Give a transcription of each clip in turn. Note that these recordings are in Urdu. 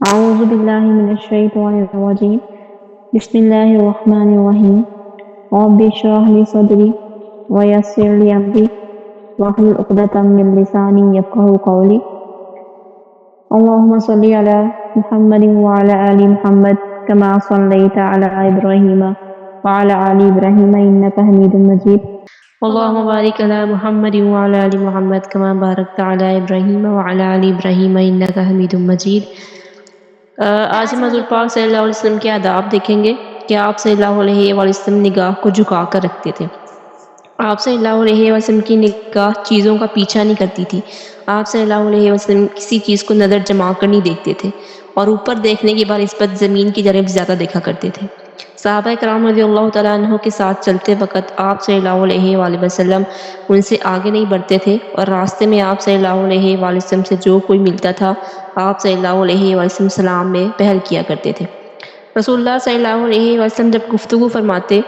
أعوذ بالله من الشيطان الرجيم بسم الله الرحمن الرحيم رب اشرح لي صدري ويسر لي أمري واحلل عقدة من لساني يفقهوا قولي اللهم صل على محمد وعلى آل محمد كما صليت على إبراهيم وعلى آل إبراهيم إنك حميد مجيد اللهم بارك على محمد وعلى آل محمد كما باركت على إبراهيم وعلى آل إبراهيم إنك حميد مجيد آج ہم حضور پاک صلی اللہ علیہ وسلم کے آداب دیکھیں گے کہ آپ صلی اللہ علیہ وسلم نگاہ کو جھکا کر رکھتے تھے۔ آپ صلی اللہ علیہ وسلم کی نگاہ چیزوں کا پیچھا نہیں کرتی تھی۔ آپ صلی اللہ علیہ وسلم کسی چیز کو نظر جما کر نہیں دیکھتے تھے اور اوپر دیکھنے کی بنسبت زمین کی جانب زیادہ دیکھا کرتے تھے۔ صحابہ کرام رضی اللہ تعالیٰ عنہ کے ساتھ چلتے وقت آپ صلی اللہ علیہ وآلہ وسلم ان سے آگے نہیں بڑھتے تھے اور راستے میں آپ صلی اللہ علیہ وآلہ وسلم سے جو کوئی ملتا تھا آپ صلی اللہ علیہ وآلہ وسلم سلام میں پہل کیا کرتے تھے۔ رسول اللہ صلی اللہ علیہ وسلم جب گفتگو فرماتے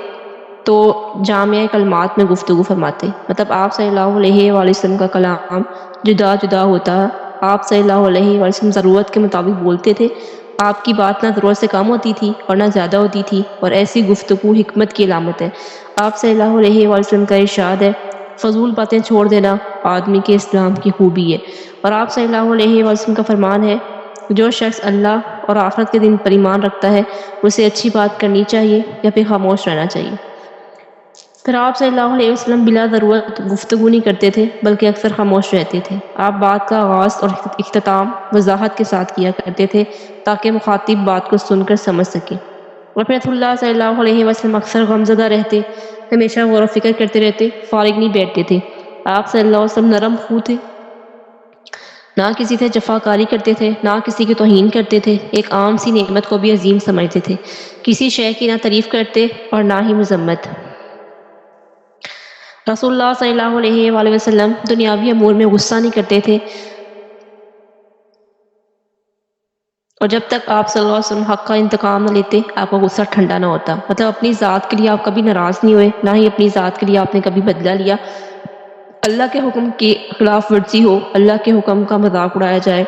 تو جامع کلمات میں گفتگو فرماتے، مطلب آپ صلی اللہ علیہ وآلہ وسلم کا کلام جدا جدا ہوتا۔ آپ صلی اللہ علیہ وآلہ وسلم ضرورت کے مطابق بولتے تھے۔ آپ کی بات نہ ضرورت سے کم ہوتی تھی اور نہ زیادہ ہوتی تھی، اور ایسی گفتگو حکمت کی علامت ہے۔ آپ صلی اللہ علیہ وآلہ وسلم کا ارشاد ہے، فضول باتیں چھوڑ دینا آدمی کے اسلام کی خوبی ہے۔ اور آپ صلی اللہ علیہ وآلہ وسلم کا فرمان ہے، جو شخص اللہ اور آخرت کے دن پر ایمان رکھتا ہے اسے اچھی بات کرنی چاہیے یا پھر خاموش رہنا چاہیے۔ پھر آپ صلی اللہ علیہ وسلم بلا ضرورت گفتگو نہیں کرتے تھے بلکہ اکثر خاموش رہتے تھے۔ آپ بات کا آغاز اور اختتام وضاحت کے ساتھ کیا کرتے تھے تاکہ مخاطب بات کو سن کر سمجھ سکے۔ اور پھر رسول اللہ صلی اللہ علیہ وسلم اکثر غمزدہ رہتے، ہمیشہ غور و فکر کرتے رہتے، فارغ نہیں بیٹھتے تھے۔ آپ صلی اللہ علیہ وسلم نرم خو تھے، نہ کسی سے جفاکاری کرتے تھے، نہ کسی کی توہین کرتے تھے، ایک عام سی نعمت کو بھی عظیم سمجھتے تھے، کسی شے کی نہ تعریف کرتے اور نہ ہی مذمت۔ رسول اللہ صلی اللہ علیہ وآلہ وسلم دنیاوی امور میں غصہ نہیں کرتے تھے، اور جب تک آپ صلی اللہ علیہ وسلم حق کا انتقام نہ لیتے آپ کا غصہ ٹھنڈا نہ ہوتا۔ مطلب اپنی ذات کے لیے آپ کبھی ناراض نہیں ہوئے، نہ ہی اپنی ذات کے لیے آپ نے کبھی بدلہ لیا۔ اللہ کے حکم کی خلاف ورزی ہو، اللہ کے حکم کا مذاق اڑایا جائے،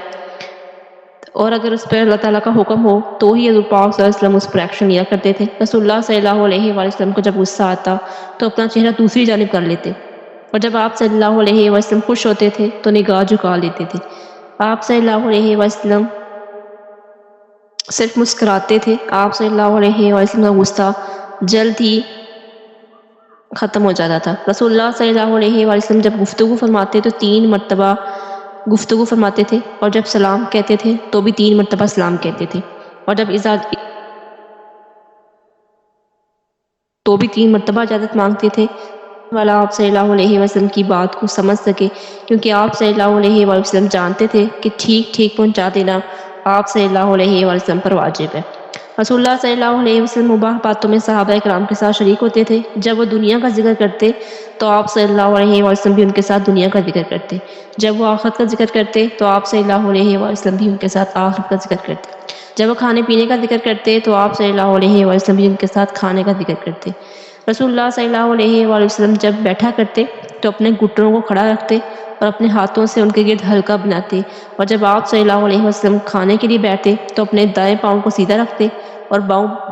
اور اگر اس پر اللہ تعالیٰ کا حکم ہو تو ہی حضور پاک صلی اللہ علیہ وسلم اس پر ایکشن لیا کرتے تھے۔ رسول اللہ صلی اللہ علیہ وآلہ وسلم کو جب غصہ آتا تو اپنا چہرہ دوسری جانب کر لیتے، اور جب آپ صلی اللہ علیہ وسلم خوش ہوتے تھے تو نگاہ جھکا لیتے تھے۔ آپ صلی اللہ علیہ وسلم صرف مسکراتے تھے۔ آپ صلی اللہ علیہ وسلم کا غصہ جلد ہی ختم ہو جاتا تھا۔ رسول اللہ صلی اللہ علیہ وسلم جب گفتگو فرماتے تو 3 مرتبہ گفتگو فرماتے تھے، اور جب سلام کہتے تھے تو بھی 3 مرتبہ سلام کہتے تھے، اور جب تو بھی 3 مرتبہ اجازت مانگتے تھے والا آپ صلی اللہ علیہ وسلم کی بات کو سمجھ سکے، کیونکہ آپ صلی اللہ علیہ وسلم جانتے تھے کہ ٹھیک ٹھیک پہنچا دینا آپ صلی اللہ علیہ وسلم پر واجب ہے۔ رسول اللہ صلی اللہ علیہ وسلم مباح باتوں میں صحابہ کرام کے ساتھ شریک ہوتے تھے۔ جب وہ دنیا کا ذکر کرتے تو آپ صلی اللہ علیہ وسلم بھی ان کے ساتھ دنیا کا ذکر کرتے، جب وہ آخرت کا ذکر کرتے تو آپ صلی اللہ علیہ وسلم بھی ان کے ساتھ آخرت کا ذکر کرتے، جب وہ کھانے پینے کا ذکر کرتے تو آپ صلی اللہ علیہ وسلم بھی ان کے ساتھ کھانے کا ذکر کرتے۔ رسول اللہ صلی اللہ علیہ وسلم جب بیٹھا کرتے تو اپنے گھٹنوں کو کھڑا رکھتے اور اپنے ہاتھوں سے ان کے گرد حلقہ بناتے، اور جب آپ صلی اللہ علیہ وسلم کھانے کے لیے بیٹھتے تو اپنے دائیں پاؤں کو سیدھا رکھتے اور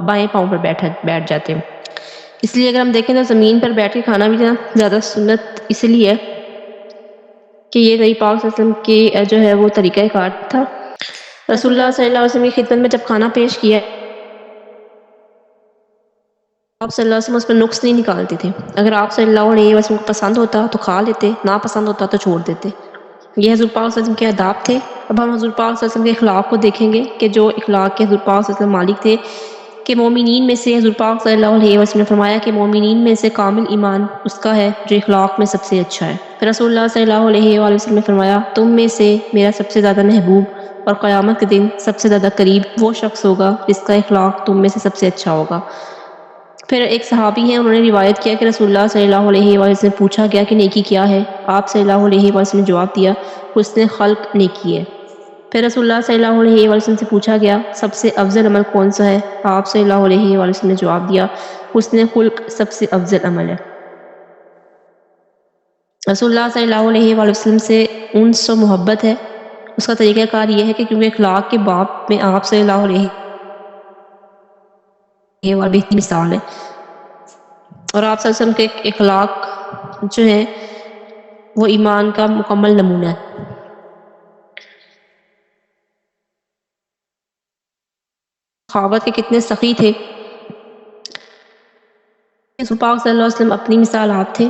بائیں پاؤں پر بیٹھ جاتے۔ اس لیے اگر ہم دیکھیں تو زمین پر بیٹھ کے کھانا بھی زیادہ سنت اس لیے ہے کہ یہ نبی پاک صلی اللہ علیہ وسلم کے جو ہے وہ طریقہ کار تھا۔ رسول اللہ صلی اللہ علیہ وسلم کی خدمت میں جب کھانا پیش کیا آپ صلی اللہ علیہ وسلم اس پر نقص نہیں نکالتے تھے۔ اگر آپ صلی اللہ علیہ وسلم کو پسند ہوتا تو کھا لیتے، نہ پسند ہوتا تو چھوڑ دیتے۔ یہ حضور پاک صلی اللہ علیہ وسلم کے آداب تھے۔ اب ہم حضور پاک صلی اللہ علیہ وسلم کے اخلاق کو دیکھیں گے کہ جو اخلاق کے حضور پاک صلی اللہ علیہ وسلم مالک تھے، کہ مومنین میں سے حضور پاک صلی اللہ علیہ وسلم نے فرمایا کہ مومنین میں سے کامل ایمان اس کا ہے جو اخلاق میں سب سے اچھا ہے۔ پھر رسول اللہ صلی اللہ علیہ وآلہ وسلم نے فرمایا تم میں سے میرا سب سے زیادہ محبوب اور قیامت کے دن سب سے زیادہ قریب وہ شخص ہوگا جس کا اخلاق تم میں سے سب سے اچھا ہوگا۔ پھر ایک صحابی ہیں، انہوں نے روایت کیا کہ رسول اللہ صلی اللہ علیہ وآلہ وسلم پوچھا گیا کہ نیکی کیا ہے؟ آپ صلی اللہ علیہ وآلہ وسلم نے جواب دیا حسن خلق نیکی ہے۔ پھر رسول اللہ صلی اللہ علیہ وآلہ وسلم سے پوچھا گیا سب سے افضل عمل کون سا ہے؟ آپ صلی اللہ علیہ وآلہ وسلم نے جواب دیا حسن خلق سب سے افضل عمل ہے۔ رسول اللہ صلی اللہ علیہ وآلہ وسلم سے انس و محبت ہے، اس کا طریقہ کار یہ ہے کہ کیونکہ اخلاق کے باب میں آپ صلی اللہ علیہ وسلم بہترین مثال ہے، اور آپ صلی اللہ علیہ وسلم کے اخلاق جو ہیں وہ ایمان کا مکمل نمونہ ہے۔ صحابہ کے کتنے سخی تھے، رسول پاک صلی اللہ علیہ وسلم اپنی مثال آپ تھے۔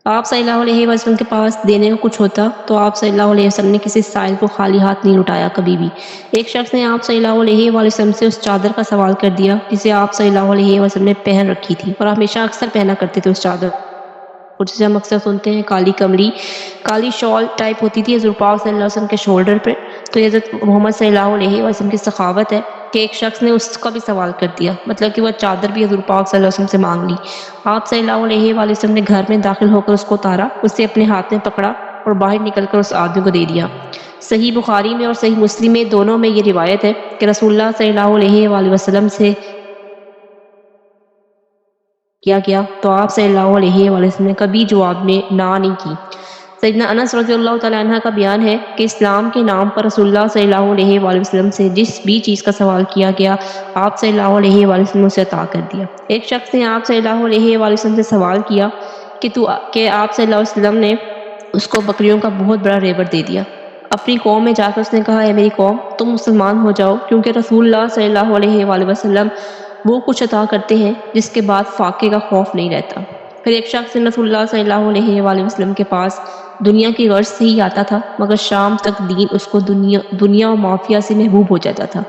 آپ صلی اللہ علیہ وسلم کے پاس دینے کو کچھ ہوتا تو آپ صلی اللہ علیہ وسلم نے کسی سائل کو خالی ہاتھ نہیں لٹایا کبھی بھی۔ ایک شخص نے آپ صلی اللہ علیہ وسلم سے اس چادر کا سوال کر دیا جسے آپ صلی اللہ علیہ وسلم نے پہن رکھی تھی، اور ہمیشہ اکثر پہنا کرتے تھے اس چادر کو، جسے ہم اکثر سنتے ہیں کالی کملی، کالی شال ٹائپ ہوتی تھی حضور پاک صلی اللہ علیہ وسلم کے شولڈر پہ۔ تو یہ حضرت محمد صلی اللہ علیہ وسلم کی سخاوت ہے کہ ایک شخص نے اس کا بھی سوال کر دیا، مطلب کہ وہ چادر بھی حضور پاک صلی اللہ علیہ وسلم سے مانگ لی۔ آپ صلی اللہ علیہ وآلہ وسلم نے گھر میں داخل ہو کر اس کو اتارا، اسے اپنے ہاتھ میں پکڑا اور باہر نکل کر اس آدمی کو دے دیا۔ صحیح بخاری میں اور صحیح مسلم میں دونوں میں یہ روایت ہے کہ رسول اللہ صلی اللہ علیہ وآلہ وسلم سے کیا گیا تو آپ صلی اللہ علیہ وآلہ وسلم نے کبھی جواب میں نہ نہیں کی۔ سیدنا انس رضی اللہ تعالیٰ عنہ کا بیان ہے کہ اسلام کے نام پر رسول اللہ صلی اللہ علیہ وآلہ وسلم سے جس بھی چیز کا سوال کیا گیا آپ صلی اللہ علیہ وآلہ وسلم نے اسے عطا کر دیا۔ ایک شخص نے آپ صلی اللہ علیہ وآلہ وسلم سے سوال کیا کہ آپ صلی اللہ علیہ وسلم نے اس کو بکریوں کا بہت بڑا ریوڑ دے دیا۔ اپنی قوم میں جا کر اس نے کہا، اے میری قوم تم مسلمان ہو جاؤ، کیونکہ رسول اللہ صلی اللہ علیہ وآلہ وسلم وہ کچھ عطا کرتے ہیں جس کے بعد فاقے کا خوف نہیں رہتا۔ پھر ایک شخص نے رسول اللہ صلی اللہ علیہ وآلہ وسلم کے پاس دنیا کی غرض سے ہی آتا تھا، مگر شام تک دین اس کو دنیا و مافیا سے محبوب ہو جاتا تھا۔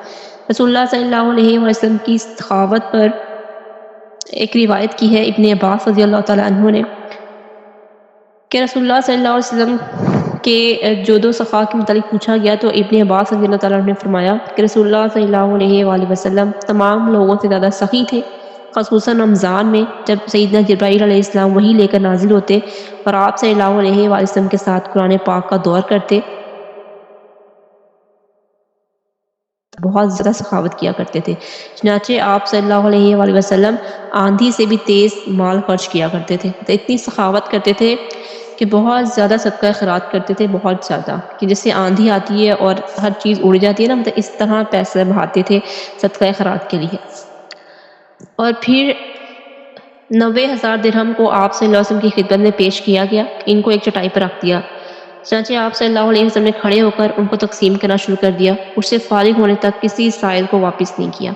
رسول اللہ صلی اللہ علیہ وسلم کی سخاوت پر ایک روایت کی ہے ابن عباس رضی اللہ تعالیٰ عنہ نے کہ رسول اللہ صلی اللہ علیہ وسلم کے جود و سخا کے متعلق پوچھا گیا تو ابن عباس رضی اللہ تعالیٰ عنہ نے فرمایا کہ رسول اللہ صلی اللہ علیہ وآلہ وسلم تمام لوگوں سے زیادہ سخی تھے، خصوصاً رمضان میں جب سیدنا جبرائیل علیہ السلام وحی لے کر نازل ہوتے اور آپ صلی اللہ علیہ وآلہ وسلم کے ساتھ قرآن پاک کا دور کرتے، بہت زیادہ سخاوت کیا کرتے تھے۔ چنانچہ آپ صلی اللہ علیہ وآلہ وسلم آندھی سے بھی تیز مال خرچ کیا کرتے تھے، تو اتنی سخاوت کرتے تھے کہ بہت زیادہ صدقہ خیرات کرتے تھے، بہت زیادہ، کہ جیسے آندھی آتی ہے اور ہر چیز اڑ جاتی ہے نا، مطلب اس طرح پیسے بہاتے تھے صدقہ خیرات کے لیے۔ اور پھر 90,000 درہم کو آپ صلی اللہ علیہ وسلم کی خدمت میں پیش کیا گیا، ان کو ایک چٹائی پر رکھ دیا۔ چنانچہ آپ صلی اللہ علیہ وسلم نے کھڑے ہو کر ان کو تقسیم کرنا شروع کر دیا، اس سے فارغ ہونے تک کسی سائل کو واپس نہیں کیا۔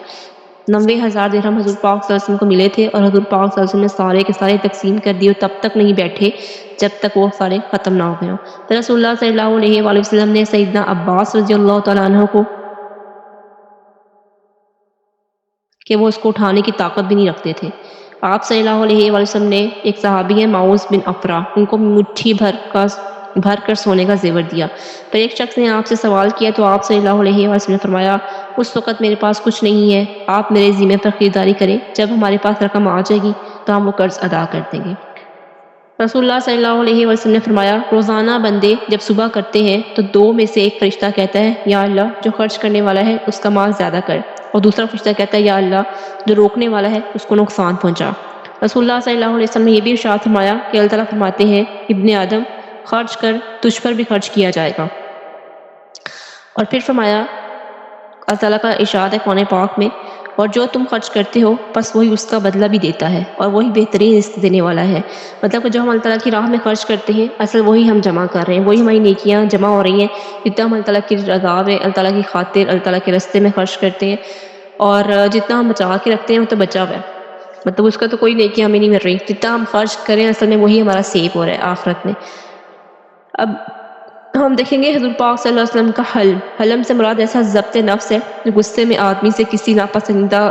90,000 درہم حضور پاک صلی اللہ علیہ وسلم کو ملے تھے اور حضور پاک صلی اللہ علیہ وسلم نے سارے کے سارے تقسیم کر دیے، اور تب تک نہیں بیٹھے جب تک وہ سارے ختم نہ ہو گئے ہوں۔ تو رسول اللہ صلی اللہ علیہ وآلہ وسلم نے سیدنا عباس رضی اللہ تعالیٰ عنہ کو کہ وہ اس کو اٹھانے کی طاقت بھی نہیں رکھتے تھے۔ آپ صلی اللہ علیہ وآلہ وسلم نے ایک صحابی ہے معوذ بن افرا، ان کو مٹھی بھر کر سونے کا زیور دیا۔ پھر ایک شخص نے آپ سے سوال کیا تو آپ صلی اللہ علیہ وسلم نے فرمایا، اس وقت میرے پاس کچھ نہیں ہے، آپ میرے ذمہ پر خریداری کریں، جب ہمارے پاس رقم آ جائے گی تو ہم وہ قرض ادا کر دیں گے۔ رسول اللہ صلی اللہ علیہ وسلم نے فرمایا، روزانہ بندے جب صبح کرتے ہیں تو دو میں سے ایک فرشتہ کہتا ہے، یا اللہ جو خرچ کرنے والا ہے اس کا مال زیادہ کر، اور دوسرا فرشتہ کہتا ہے، یا اللہ جو روکنے والا ہے اس کو نقصان پہنچا۔ رسول اللہ صلی اللہ علیہ وسلم نے یہ بھی ارشاد فرمایا کہ اللہ تعالیٰ فرماتے ہیں، ابن آدم خرچ کر، تجھ پر بھی خرچ کیا جائے گا۔ اور پھر فرمایا، اللہ تعالیٰ کا ارشاد ہے قرآن پاک میں، اور جو تم خرچ کرتے ہو بس وہی اس کا بدلہ بھی دیتا ہے، اور وہی بہترین رزق دینے والا ہے۔ مطلب کہ جو ہم اللہ تعالیٰ کی راہ میں خرچ کرتے ہیں اصل وہی ہم جمع کر رہے ہیں، وہی ہماری نیکیاں جمع ہو رہی ہیں، جتنا ہم اللہ تعالیٰ کی رضا میں، اللہ تعالیٰ کی خاطر، اللہ تعالیٰ کے راستے میں خرچ کرتے ہیں، اور جتنا ہم بچا کے رکھتے ہیں وہ تو بچا ہوا ہے، مطلب اس کا تو کوئی نیکی ہمیں نہیں مل رہی، جتنا ہم خرچ کریں اصل میں وہی ہمارا سیو ہو رہا ہے آخرت میں۔ اب ہم دیکھیں گے حضور پاک صلی اللہ علیہ وسلم کا حلم سے مراد ایسا ضبط نفس ہے جو غصے میں آدمی سے کسی ناپسندیدہ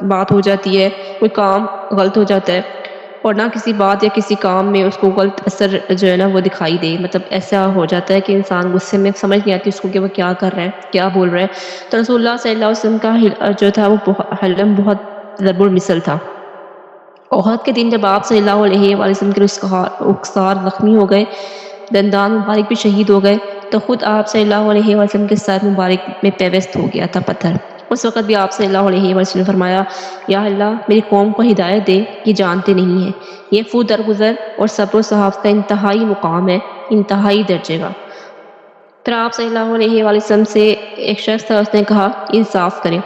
بات ہو جاتی ہے، کوئی کام غلط ہو جاتا ہے، اور نہ کسی بات یا کسی کام میں اس کو غلط اثر جو ہے نا وہ دکھائی دے، مطلب ایسا ہو جاتا ہے کہ انسان غصے میں سمجھ نہیں آتی اس کو کہ وہ کیا کر رہا ہے، کیا بول رہا ہے۔ تو رسول اللہ صلی اللہ علیہ وسلم کا جو تھا وہ حلم بہت ضرب المثل تھا۔ احد کے دن جب آپ صلی اللہ علیہ وآلہ وسلم کے رخسار زخمی ہو گئے، دندان مبارک بھی شہید ہو گئے، تو خود آپ صلی اللہ علیہ وسلم کے سر مبارک میں پیوست ہو گیا تھا پتھر۔ اس وقت بھی آپ صلی اللہ علیہ وسلم نے فرمایا، یا اللہ میری قوم کو ہدایت دے، یہ جانتے نہیں ہیں۔ یہ فو درگزر اور صبر و صحافت کا انتہائی مقام ہے، انتہائی درجے کا۔ پھر آپ صلی اللہ علیہ وآلہ وسلم سے ایک شخص تھا، اس نے کہا انصاف کریں،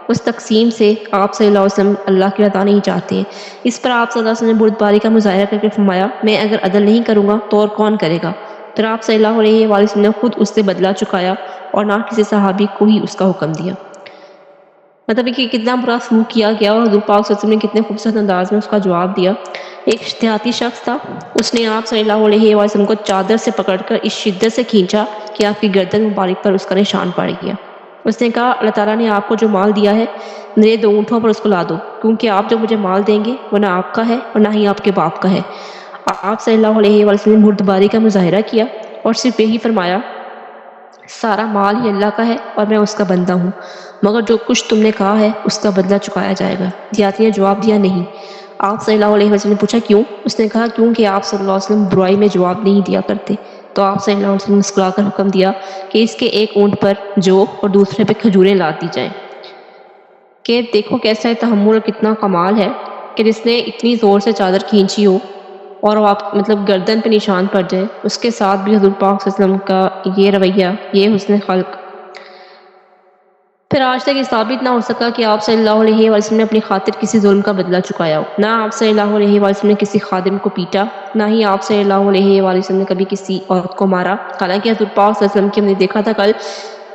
اس تقسیم سے آپ صلی اللہ علیہ وسلم اللہ کی رضا نہیں چاہتے ہیں۔ اس پر آپ صلی اللہ علیہ وسلم نے بردباری کا مظاہرہ کر کے فرمایا میں اگر عدل نہیں کروں گا تو اور کون کرے گا؟ پھر آپ صلی اللہ علیہ وآلہ وسلم نے خود اس سے بدلہ چکایا اور نہ کسی صحابی کو ہی اس کا حکم دیا۔ مطلب کہ کتنا برا سلوک کیا گیا اور حضور پاک صلی اللہ علیہ وسلم نے کتنے خوبصورت انداز میں اس کا جواب دیا۔ ایک اشتہاتی شخص تھا، اس نے آپ صلی اللہ علیہ وآلہ وسلم کو چادر سے پکڑ کر اس شدت سے کھینچا کہ آپ کی گردن مبارک پر اس کا نشان پڑ گیا۔ اس نے کہا اللہ تعالیٰ نے آپ کو جو مال دیا ہے میرے 2 اونٹوں پر اس کو لا دو، کیونکہ آپ جو مجھے مال دیں گے وہ نہ آپ کا ہے اور نہ ہی آپ کے باپ کا ہے۔ آپ صلی اللہ علیہ وآلہ وسلم نے بردباری کا مظاہرہ کیا اور صرف یہی فرمایا سارا مال ہی اللہ کا ہے اور میں اس کا بندہ ہوں، مگر جو کچھ تم نے کہا ہے اس کا بدلہ چکایا جائے گا۔ دیاتی نے جواب دیا نہیں۔ آپ صلی اللہ علیہ وسلم نے پوچھا کیوں؟ اس نے کہا کیونکہ آپ صلی اللہ علیہ وسلم برائی میں جواب نہیں دیا کرتے۔ تو آپ صلی اللہ علیہ وسلم نے مسکرا کر حکم دیا کہ اس کے ایک اونٹ پر جو اور دوسرے پہ کھجوریں لاد دی جائیں۔ کہ دیکھو کیسا ہے تحمل اور کتنا کمال ہے کہ جس نے اتنی زور سے چادر کھینچی ہو اور وہ آپ مطلب گردن پہ نشان پڑ جائے، اس کے ساتھ بھی حضور پاک صلی اللہ علیہ وسلم کا یہ رویہ، یہ حسن خلق۔ پھر آج تک یہ ثابت نہ ہو سکا کہ آپ صلی اللہ علیہ وآلہ وسلم نے اپنی خاطر کسی ظلم کا بدلہ چکایا ہو۔ نہ آپ صلی اللہ علیہ وآلہ وسلم نے کسی خادم کو پیٹا، نہ ہی آپ صلی اللہ علیہ وآلہ وسلم نے کبھی کسی عورت کو مارا۔ حالانکہ حضور پاک صلی اللہ علیہ وسلم کی ہم نے دیکھا تھا کل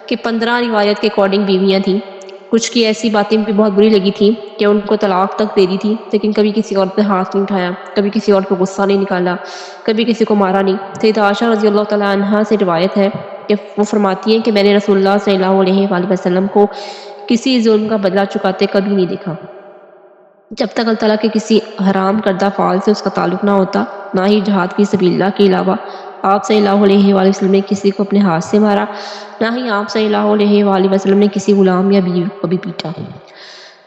کہ 15 روایت کے اکارڈنگ بیویاں تھیں، کچھ کی ایسی باتیں بھی بہت بری لگی تھیں کہ ان کو طلاق تک دے دی تھی، لیکن کبھی کسی عورت پہ ہاتھ نہیں اٹھایا، کبھی کسی عورت کو غصہ نہیں نکالا، کبھی کسی کو مارا نہیں۔ سیدہ عائشہ رضی اللہ تعالیٰ عنہا سے روایت ہے کہ وہ فرماتی ہیں کہ میں نے رسول اللہ صلی اللہ علیہ وآلہ وسلم کو کسی ظلم کا بدلہ چکاتے کبھی نہیں دیکھا جب تک اللہ تعالیٰ کے کسی حرام کردہ فعل سے اس کا تعلق نہ ہوتا، نہ ہی جہاد فی سبیل اللہ کے علاوہ آپ صلی اللہ علیہ وآلہ وسلم نے کسی کو اپنے ہاتھ سے مارا، نہ ہی آپ صلی اللہ علیہ وآلہ وسلم نے کسی غلام یا بیوی کو بھی پیٹا۔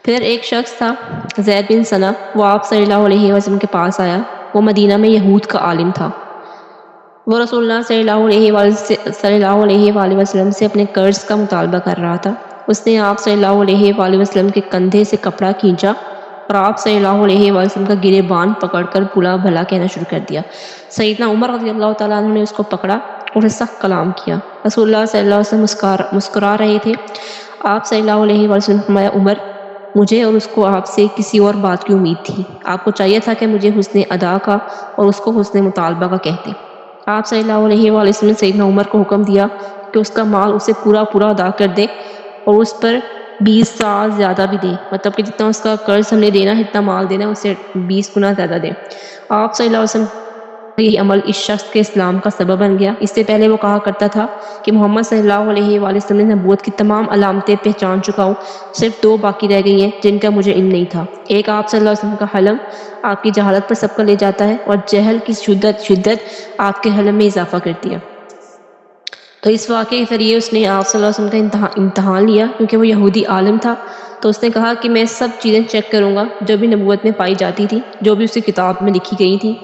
پھر ایک شخص تھا زید بن ثنا، وہ آپ صلی اللہ علیہ وسلم کے پاس آیا۔ وہ مدینہ میں یہود کا عالم تھا۔ وہ رسول اللہ صلی اللہ علیہ وآلہ وسلم سے اپنے قرض کا مطالبہ کر رہا تھا۔ اس نے آپ صلی اللہ علیہ وآلہ وسلم کے کندھے سے کپڑا کھینچا اور آپ صلی اللہ علیہ وآلہ وسلم کا گریبان پکڑ کر بلا بھلا کہنا شروع کر دیا۔ سیدنا عمر رضی اللہ تعالیٰ عنہ نے اس کو پکڑا اور سخت کلام کیا۔ رسول اللہ صلی اللہ علیہ وسلم مسکرا رہے تھے۔ آپ صلی اللہ علیہ وآلہ وسلم نے فرمایا عمر، مجھے اور اس کو آپ سے کسی اور بات کی امید تھی، آپ کو چاہیے تھا کہ مجھے حسن ادا کا اور اس کو حسن مطالبہ کا کہتے۔ آپ صلی اللہ علیہ وآلہ وسلم نے سیدنا عمر کو حکم دیا کہ اس کا مال اسے پورا ادا کر دے اور اس پر 20 سال زیادہ بھی دے، مطلب کہ جتنا اس کا قرض ہم نے دینا ہے اتنا مال دینا ہے، اسے 20 گنا زیادہ دے۔ آپ صلی اللہ علیہ وسلم یہ عمل اس شخص کے اسلام کا سبب بن گیا۔ اس سے پہلے وہ کہا کرتا تھا کہ محمد صلی اللہ علیہ وآلہ وسلم نے نبوت کی تمام علامتیں پہچان چکا ہوں، صرف 2 باقی رہ گئی ہیں جن کا مجھے علم نہیں تھا۔ ایک آپ صلی اللہ علیہ وسلم کا حلم آپ کی جہالت پر سب کا لے جاتا ہے، اور جہل کی شدت آپ کے حلم میں اضافہ کرتی ہے۔ تو اس واقعے کے ذریعے اس نے آپ صلی اللہ علیہ وسلم کا امتحان لیا، کیونکہ وہ یہودی عالم تھا۔ تو اس نے کہا کہ میں سب چیزیں چیک کروں گا جو بھی نبوت میں پائی جاتی تھی، جو بھی اس کی کتاب میں لکھی گئی تھی۔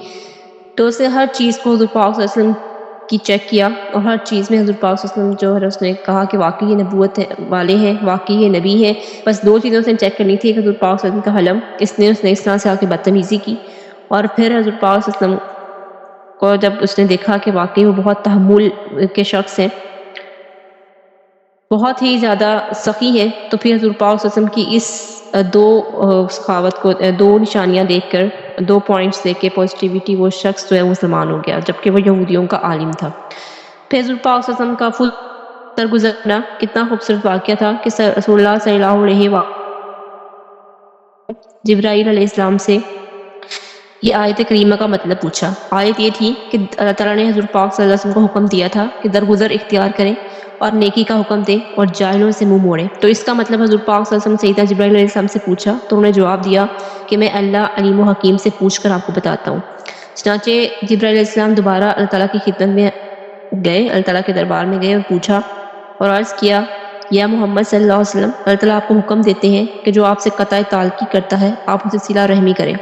تو اس نے ہر چیز کو حضور پاک صلی اللہ علیہ وسلم کی چیک کیا، اور ہر چیز میں حضور پاک صلی اللہ علیہ وسلم جو ہے اس نے کہا کہ واقعی یہ نبوت والے ہیں، واقعی یہ نبی ہے۔ بس 2 چیزیں اس نے چیک کرنی تھی، کہ حضور پاک صلی اللہ علیہ وسلم کا حلم، اس نے اس طرح سے آ کے بدتمیزی کی، اور پھر حضور پاک صلی اللہ علیہ وسلم کو جب اس نے دیکھا کہ واقعی وہ بہت تحمل کے شخص ہیں، بہت ہی زیادہ سخی ہیں، تو پھر حضور پاک صلی اللہ علیہ وسلم کی اس 2 سخاوت کو، 2 نشانیاں دیکھ کر، 2 پوائنٹس دیکھ کے پازیٹیوٹی، وہ شخص جو ہے مسلمان ہو گیا، جبکہ وہ یہودیوں کا عالم تھا۔ پھر حضور پاک صلی اللہ علیہ وسلم کا فل سر گزرنا کتنا خوبصورت واقعہ تھا کہ رسول اللہ صلی اللہ علیہ وسلم جبرائیل علیہ السلام سے یہ آیت کریمہ کا مطلب پوچھا۔ آیت یہ تھی کہ اللہ تعالیٰ نے حضور پاک صلی اللہ علیہ وسلم کو حکم دیا تھا کہ درگزر اختیار کریں اور نیکی کا حکم دیں اور جاہلوں سے منہ موڑیں۔ تو اس کا مطلب حضور پاک صلی اللہ علیہ وسلم سیدنا جبرائیل علیہ السلام سے پوچھا، تو انہوں نے جواب دیا کہ میں اللہ علیم و حکیم سے پوچھ کر آپ کو بتاتا ہوں۔ چنانچہ جبرائیل علیہ السلام دوبارہ اللہ تعالیٰ کی خدمت میں گئے، اللہ تعالیٰ کے دربار میں گئے اور پوچھا اور عرض کیا، یا محمد صلی اللہ علیہ وسلم، اللہ تعالیٰ آپ کو حکم دیتے ہیں کہ جو آپ سے قطع تعلقی کرتا ہے آپ اسے صلہ رحمی کریں،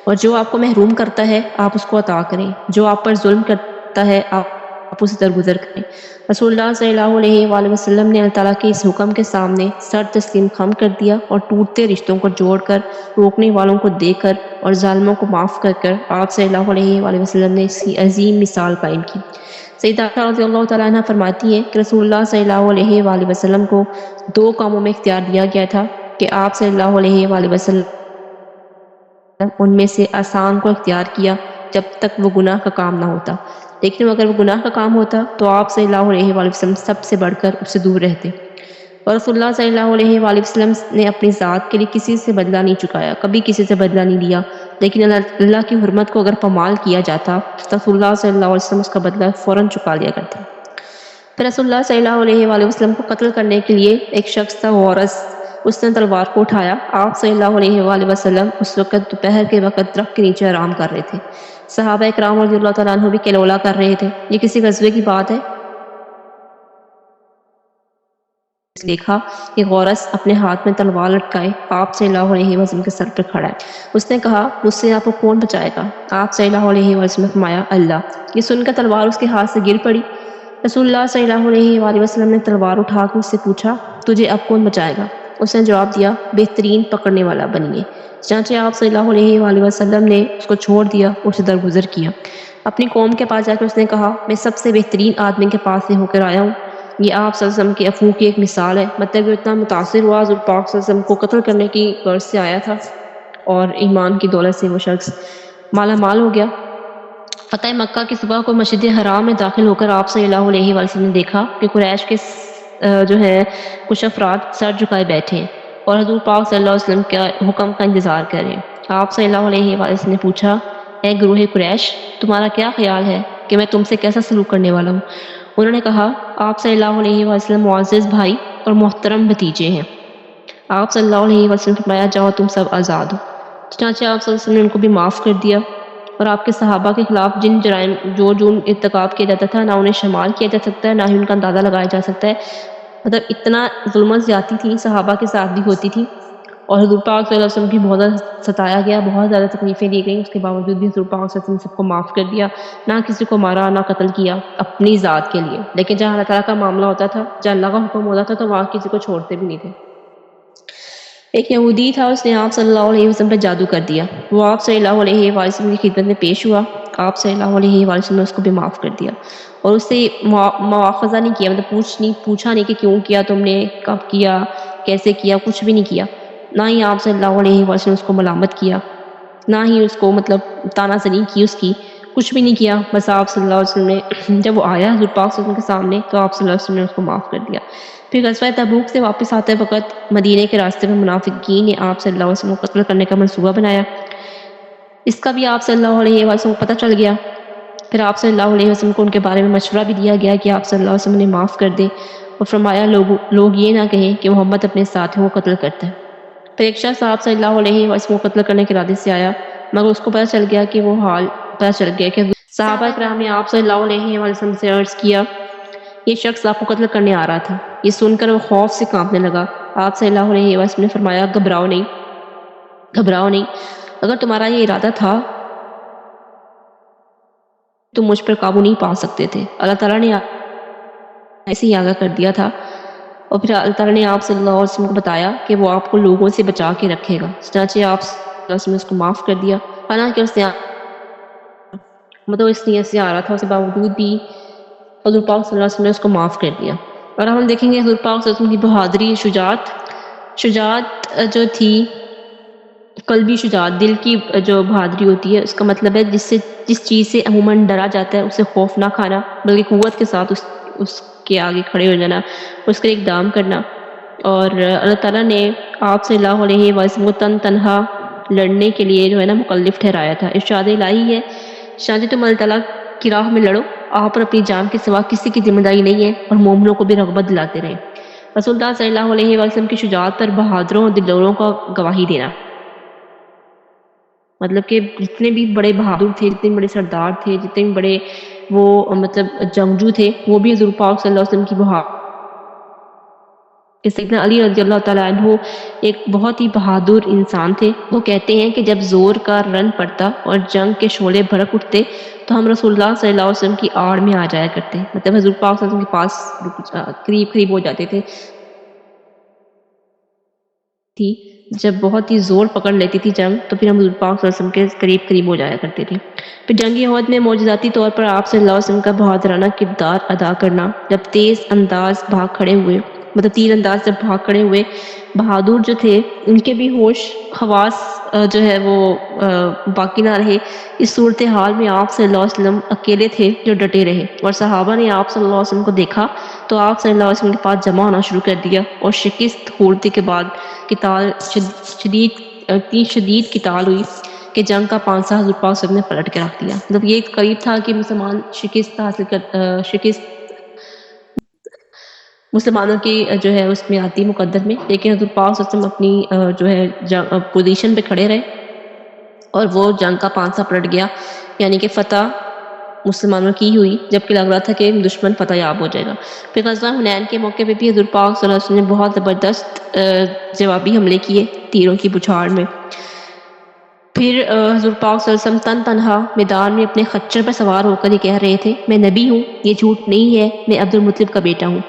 اور جو آپ کو محروم کرتا ہے آپ اس کو عطا کریں، جو آپ پر ظلم کرتا ہے آپ اسے درگزر کریں۔ رسول اللہ صلی اللہ علیہ وآلہ وسلم نے اللہ تعالیٰ کے اس حکم کے سامنے سر تسلیم خم کر دیا، اور ٹوٹتے رشتوں کو جوڑ کر، روکنے والوں کو دے کر اور ظالموں کو معاف کر کر آپ صلی اللہ علیہ وآلہ وسلم نے اس کی عظیم مثال قائم کی۔ سیدہ عائشہ رضی اللہ تعالیٰ عنہ فرماتی ہیں کہ رسول اللہ صلی اللہ علیہ وآلہ وسلم کو 2 کاموں میں اختیار دیا گیا تھا کہ آپ صلی اللہ علیہ وآلہ وسلم ان میں سے آسان کو اختیار کیا جب تک وہ گناہ کا کام نہ ہوتا، لیکن اگر وہ گناہ کا کام ہوتا تو آپ صلی اللہ علیہ وآلہ وسلم سب سے بڑھ کر اس سے دور رہتے۔ اور رسول اللہ صلی اللہ علیہ وآلہ وسلم نے اپنی ذات کے لیے کسی سے بدلہ نہیں چکایا، کبھی کسی سے بدلہ نہیں لیا، لیکن اللہ کی حرمت کو اگر پامال کیا جاتا تو رسول اللہ صلی اللہ علیہ وسلم اس کا بدلہ فوراً چکا لیا کرتے۔ پھر رسول اللہ صلی اللہ علیہ وآلہ وسلم کو قتل کرنے کے لیے ایک شخص تھا غورث، اس نے تلوار کو اٹھایا۔ آپ صلی اللہ علیہ وآلہ وسلم اس وقت دوپہر کے وقت درخت کے نیچے آرام کر رہے تھے۔ صحابہ اکرام رضی اللہ تعالیٰ عنہ بھی کیلولا کر رہے تھے۔ یہ کسی غزوے کی بات ہے۔ دیکھا کہ غورث اپنے ہاتھ میں تلوار لٹکائے آپ صلی اللہ علیہ وسلم کے سر پر کھڑا ہے۔ اس نے کہا مجھ سے آپ کو کون بچائے گا؟ آپ صلی اللہ علیہ وسلم نے فرمایا اللہ۔ یہ سن کر تلوار اس کے ہاتھ سے گر پڑی۔ رسول اللہ صلی اللہ علیہ وآلہ وسلم نے تلوار اٹھا کر اس سے پوچھا تجھے اب کون بچائے گا؟ اس نے جواب دیا بہترین پکڑنے والا بنیے۔ چنانچہ آپ صلی اللہ علیہ وآلہ وسلم نے اس کو چھوڑ دیا اور اسے درگزر کیا۔ اپنی قوم کے پاس جا کر اس نے کہا میں سب سے بہترین آدمی کے پاس سے ہو کر آیا ہوں۔ یہ آپ صلی اللہ علیہ وسلم کے عفو کی ایک مثال ہے۔ مطلب اتنا متاثر ہوا حضور پاک صلی اللہ علیہ وسلم کو قتل کرنے کی غرض سے آیا تھا اور ایمان کی دولت سے وہ شخص مالا مال ہو گیا۔ فتح مکہ کی صبح کو مسجد حرام میں داخل ہو کر آپ صلی اللہ علیہ وآلہ وسلم نے دیکھا کہ قریش کے جو ہے کچھ افراد سر جھکائے بیٹھے ہیں اور حضور پاک صلی اللہ علیہ وسلم کے حکم کا انتظار کر رہے ہیں۔ آپ صلی اللہ علیہ وآلہ وسلم نے پوچھا اے گروہ قریش تمہارا کیا خیال ہے کہ میں تم سے کیسا سلوک کرنے والا ہوں؟ انہوں نے کہا آپ صلی اللہ علیہ وآلہ وسلم معزز بھائی اور محترم بھتیجے ہیں۔ آپ صلی اللہ علیہ وسلم نے فرمایا جاؤ تم سب آزاد ہو۔ چنانچہ آپ صلی اللہ علیہ وسلم نے ان کو بھی معاف کر دیا اور آپ کے صحابہ کے خلاف جن جرائم جو ارتکاب کیا جاتا تھا نہ انہیں شمار کیا جا سکتا ہے نہ ہی ان کا اندازہ لگایا جا سکتا ہے۔ مطلب اتنا ظلم و زیادتی تھی صحابہ کے ساتھ بھی ہوتی تھی اور حضور پاک صلی اللہ علیہ وسلم کی بہت زیادہ ستایا گیا، بہت زیادہ تکلیفیں دی گئیں، اس کے باوجود بھی حضور پاک صلی اللہ علیہ وسلم نے سب کو معاف کر دیا، نہ کسی کو مارا نہ قتل کیا اپنی ذات کے لیے۔ لیکن جہاں اللہ تعالیٰ کا معاملہ ہوتا تھا، جہاں اللہ کا حکم ہوتا تھا تو وہاں کسی کو چھوڑتے بھی نہیں تھے۔ ایک یہودی تھا، اس نے آپ صلی اللہ علیہ وسلم پہ جادو کر دیا۔ وہ آپ صلی اللہ علیہ وآلہ وسلم کی خدمت میں پیش ہوا، آپ صلی اللہ علیہ وآلہ وسلم نے اس کو بھی معاف کر دیا اور اس سے مواخذہ نہیں کیا، مطلب پوچھا نہیں کہ کیوں کیا تم نے، کب کیا، کیسے کیا، کچھ بھی نہیں کیا۔ نہ ہی آپ صلی اللہ علیہ وآلہ وسلم نے اس کو ملامت کیا، نہ ہی اس کو مطلب تانا زنی کی اس کی، کچھ بھی نہیں کیا۔ بس آپ صلی اللہ علیہ وسلم نے جب وہ آیا حضور پاک صلی اللہ علیہ وسلم کے سامنے تو آپ صلی اللہ علیہ وسلم نے اس کو معاف کر دیا۔ پھر غزوہ تبوک سے واپس آتے وقت مدینے کے راستے میں منافقین نے آپ صلی اللہ علیہ وسلم کو قتل کرنے کا منصوبہ بنایا۔ اس کا بھی آپ صلی اللہ علیہ وسلم کو پتہ چل گیا۔ پھر آپ صلی اللہ علیہ وسلم کو ان کے بارے میں مشورہ بھی دیا گیا کہ آپ صلی اللہ علیہ وسلم نے معاف کر دے اور فرمایا لوگ یہ نہ کہیں کہ محمد اپنے ساتھیوں کو قتل کرتا ہے۔ پھر ایک شخص آپ صلی اللہ علیہ وسلم کو قتل کرنے کے ارادے سے آیا، مگر اس کو پتہ چل گیا کہ صحابہ کرام نے آپ صلی اللہ علیہ وسلم سے عرض کیا یہ شخص آپ کو قتل کرنے آ رہا تھا۔ یہ سن کر وہ خوف سے کانپنے لگا۔ آپ صلی اللہ علیہ وسلم نے فرمایا گھبراؤ نہیں، اگر تمہارا یہ ارادہ تھا تم مجھ پر قابو نہیں پا سکتے تھے، اللہ تعالیٰ نے ایسے ہی آگاہ کر دیا تھا۔ اور پھر اللہ تعالیٰ نے آپ صلی اللہ علیہ وسلم کو بتایا کہ وہ آپ کو لوگوں سے بچا کے رکھے گا، چنانچہ آپ صلی اللہ علیہ وسلم نے اس کو معاف کر دیا۔ حالانکہ اس نے مطلب اس نیت سے آ رہا تھا، اس کے باوجود بھی حضور پاک صلی اللہ علیہ وسلم نے اس کو معاف کر دیا۔ اور ہم دیکھیں گے حضور پاک صلی اللہ علیہ وسلم کی بہادری، شجاعت جو تھی، قلبی شجاعت، دل کی جو بہادری ہوتی ہے، اس کا مطلب ہے جس چیز سے عموماً ڈرا جاتا ہے اسے خوف نہ کھانا، بلکہ قوت کے ساتھ اس کے آگے کھڑے ہو جانا، اس کے اقدام کرنا۔ اور اللہ تعالیٰ نے آپ صلی اللہ علیہ وسلم کو تنہا لڑنے کے لیے جو ہے نا مکلف ٹھہرایا تھا۔ ارشاد الہی ہے شاید تم اللہ تعالیٰ کی راہ میں لڑو، آپ پر اپنی جان کے سوا کسی کی ذمہ داری نہیں ہے، اور مومنوں کو بھی رغبت دلاتے رہیں۔ رسول اللہ صلی اللہ علیہ وسلم کی شجاعت پر بہادروں اور دلوروں کا گواہی دینا، مطلب کہ جتنے بھی بڑے بہادر تھے، جتنے بڑے سردار تھے، جتنے بھی بڑے وہ مطلب جنگجو تھے، وہ بھی حضور پاک صلی اللہ علیہ وسلم کی بہادر۔ سیدنا علی رضی اللہ تعالیٰ عنہ ایک بہت ہی بہادر انسان تھے۔ وہ کہتے ہیں کہ جب زور کا رن پڑتا اور جنگ کے شعلے بھڑک اٹھتے تو ہم رسول اللہ صلی اللہ علیہ وسلم کی آڑ میں آ جایا کرتے، مطلب حضور پاک صلی اللہ علیہ وسلم کے پاس قریب ہو جاتے تھے۔ جب بہت ہی زور پکڑ لیتی تھی جنگ تو پھر ہم حضور پاک صلی اللہ علیہ وسلم کے قریب قریب ہو جایا کرتے تھے. پھر جنگ احد میں معجزاتی طور پر آپ صلی اللہ علیہ وسلم کا بہادرانہ کردار ادا کرنا، جب تیز انداز بھاگ کھڑے ہوئے، مطلب تیر انداز جب بھاگ کھڑے ہوئے بہادر جو تھے، ان کے بھی ہوش حواس جو ہے وہ باقی نہ رہے. اس صورتحال میں آپ صلی اللہ علیہ وسلم اکیلے تھے جو ڈٹے رہے، اور صحابہ نے آپ صلی اللہ علیہ وسلم کو دیکھا تو آپ صلی اللہ علیہ وسلم کے پاس جمع ہونا شروع کر دیا، اور شکست خوردی کے بعد قتال اتنی شدید قتال ہوئی کہ جنگ کا پانسا حضور پاک صلی اللہ علیہ وسلم نے پلٹ کے رکھ دیا. مطلب یہ قریب تھا کہ مسلمانوں کی جو ہے اس میں آتی مقدر میں، لیکن حضور پاک صلی اللہ علیہ وسلم اپنی جو ہے پوزیشن پہ کھڑے رہے اور وہ جنگ کا پانسا پلٹ گیا، یعنی کہ فتح مسلمانوں کی ہوئی، جبکہ لگ رہا تھا کہ دشمن فتح یاب ہو جائے گا. پھر غزوہ حنین کے موقع پہ بھی حضور پاک صلی اللہ علیہ وسلم نے بہت زبردست جوابی حملے کیے تیروں کی بچھاڑ میں. پھر حضور پاک صلی اللہ علیہ وسلم تنہا میدان میں اپنے خچر پر سوار ہو کر یہ کہہ رہے تھے، میں نبی ہوں، یہ جھوٹ نہیں ہے، میں عبد المطلب کا بیٹا ہوں.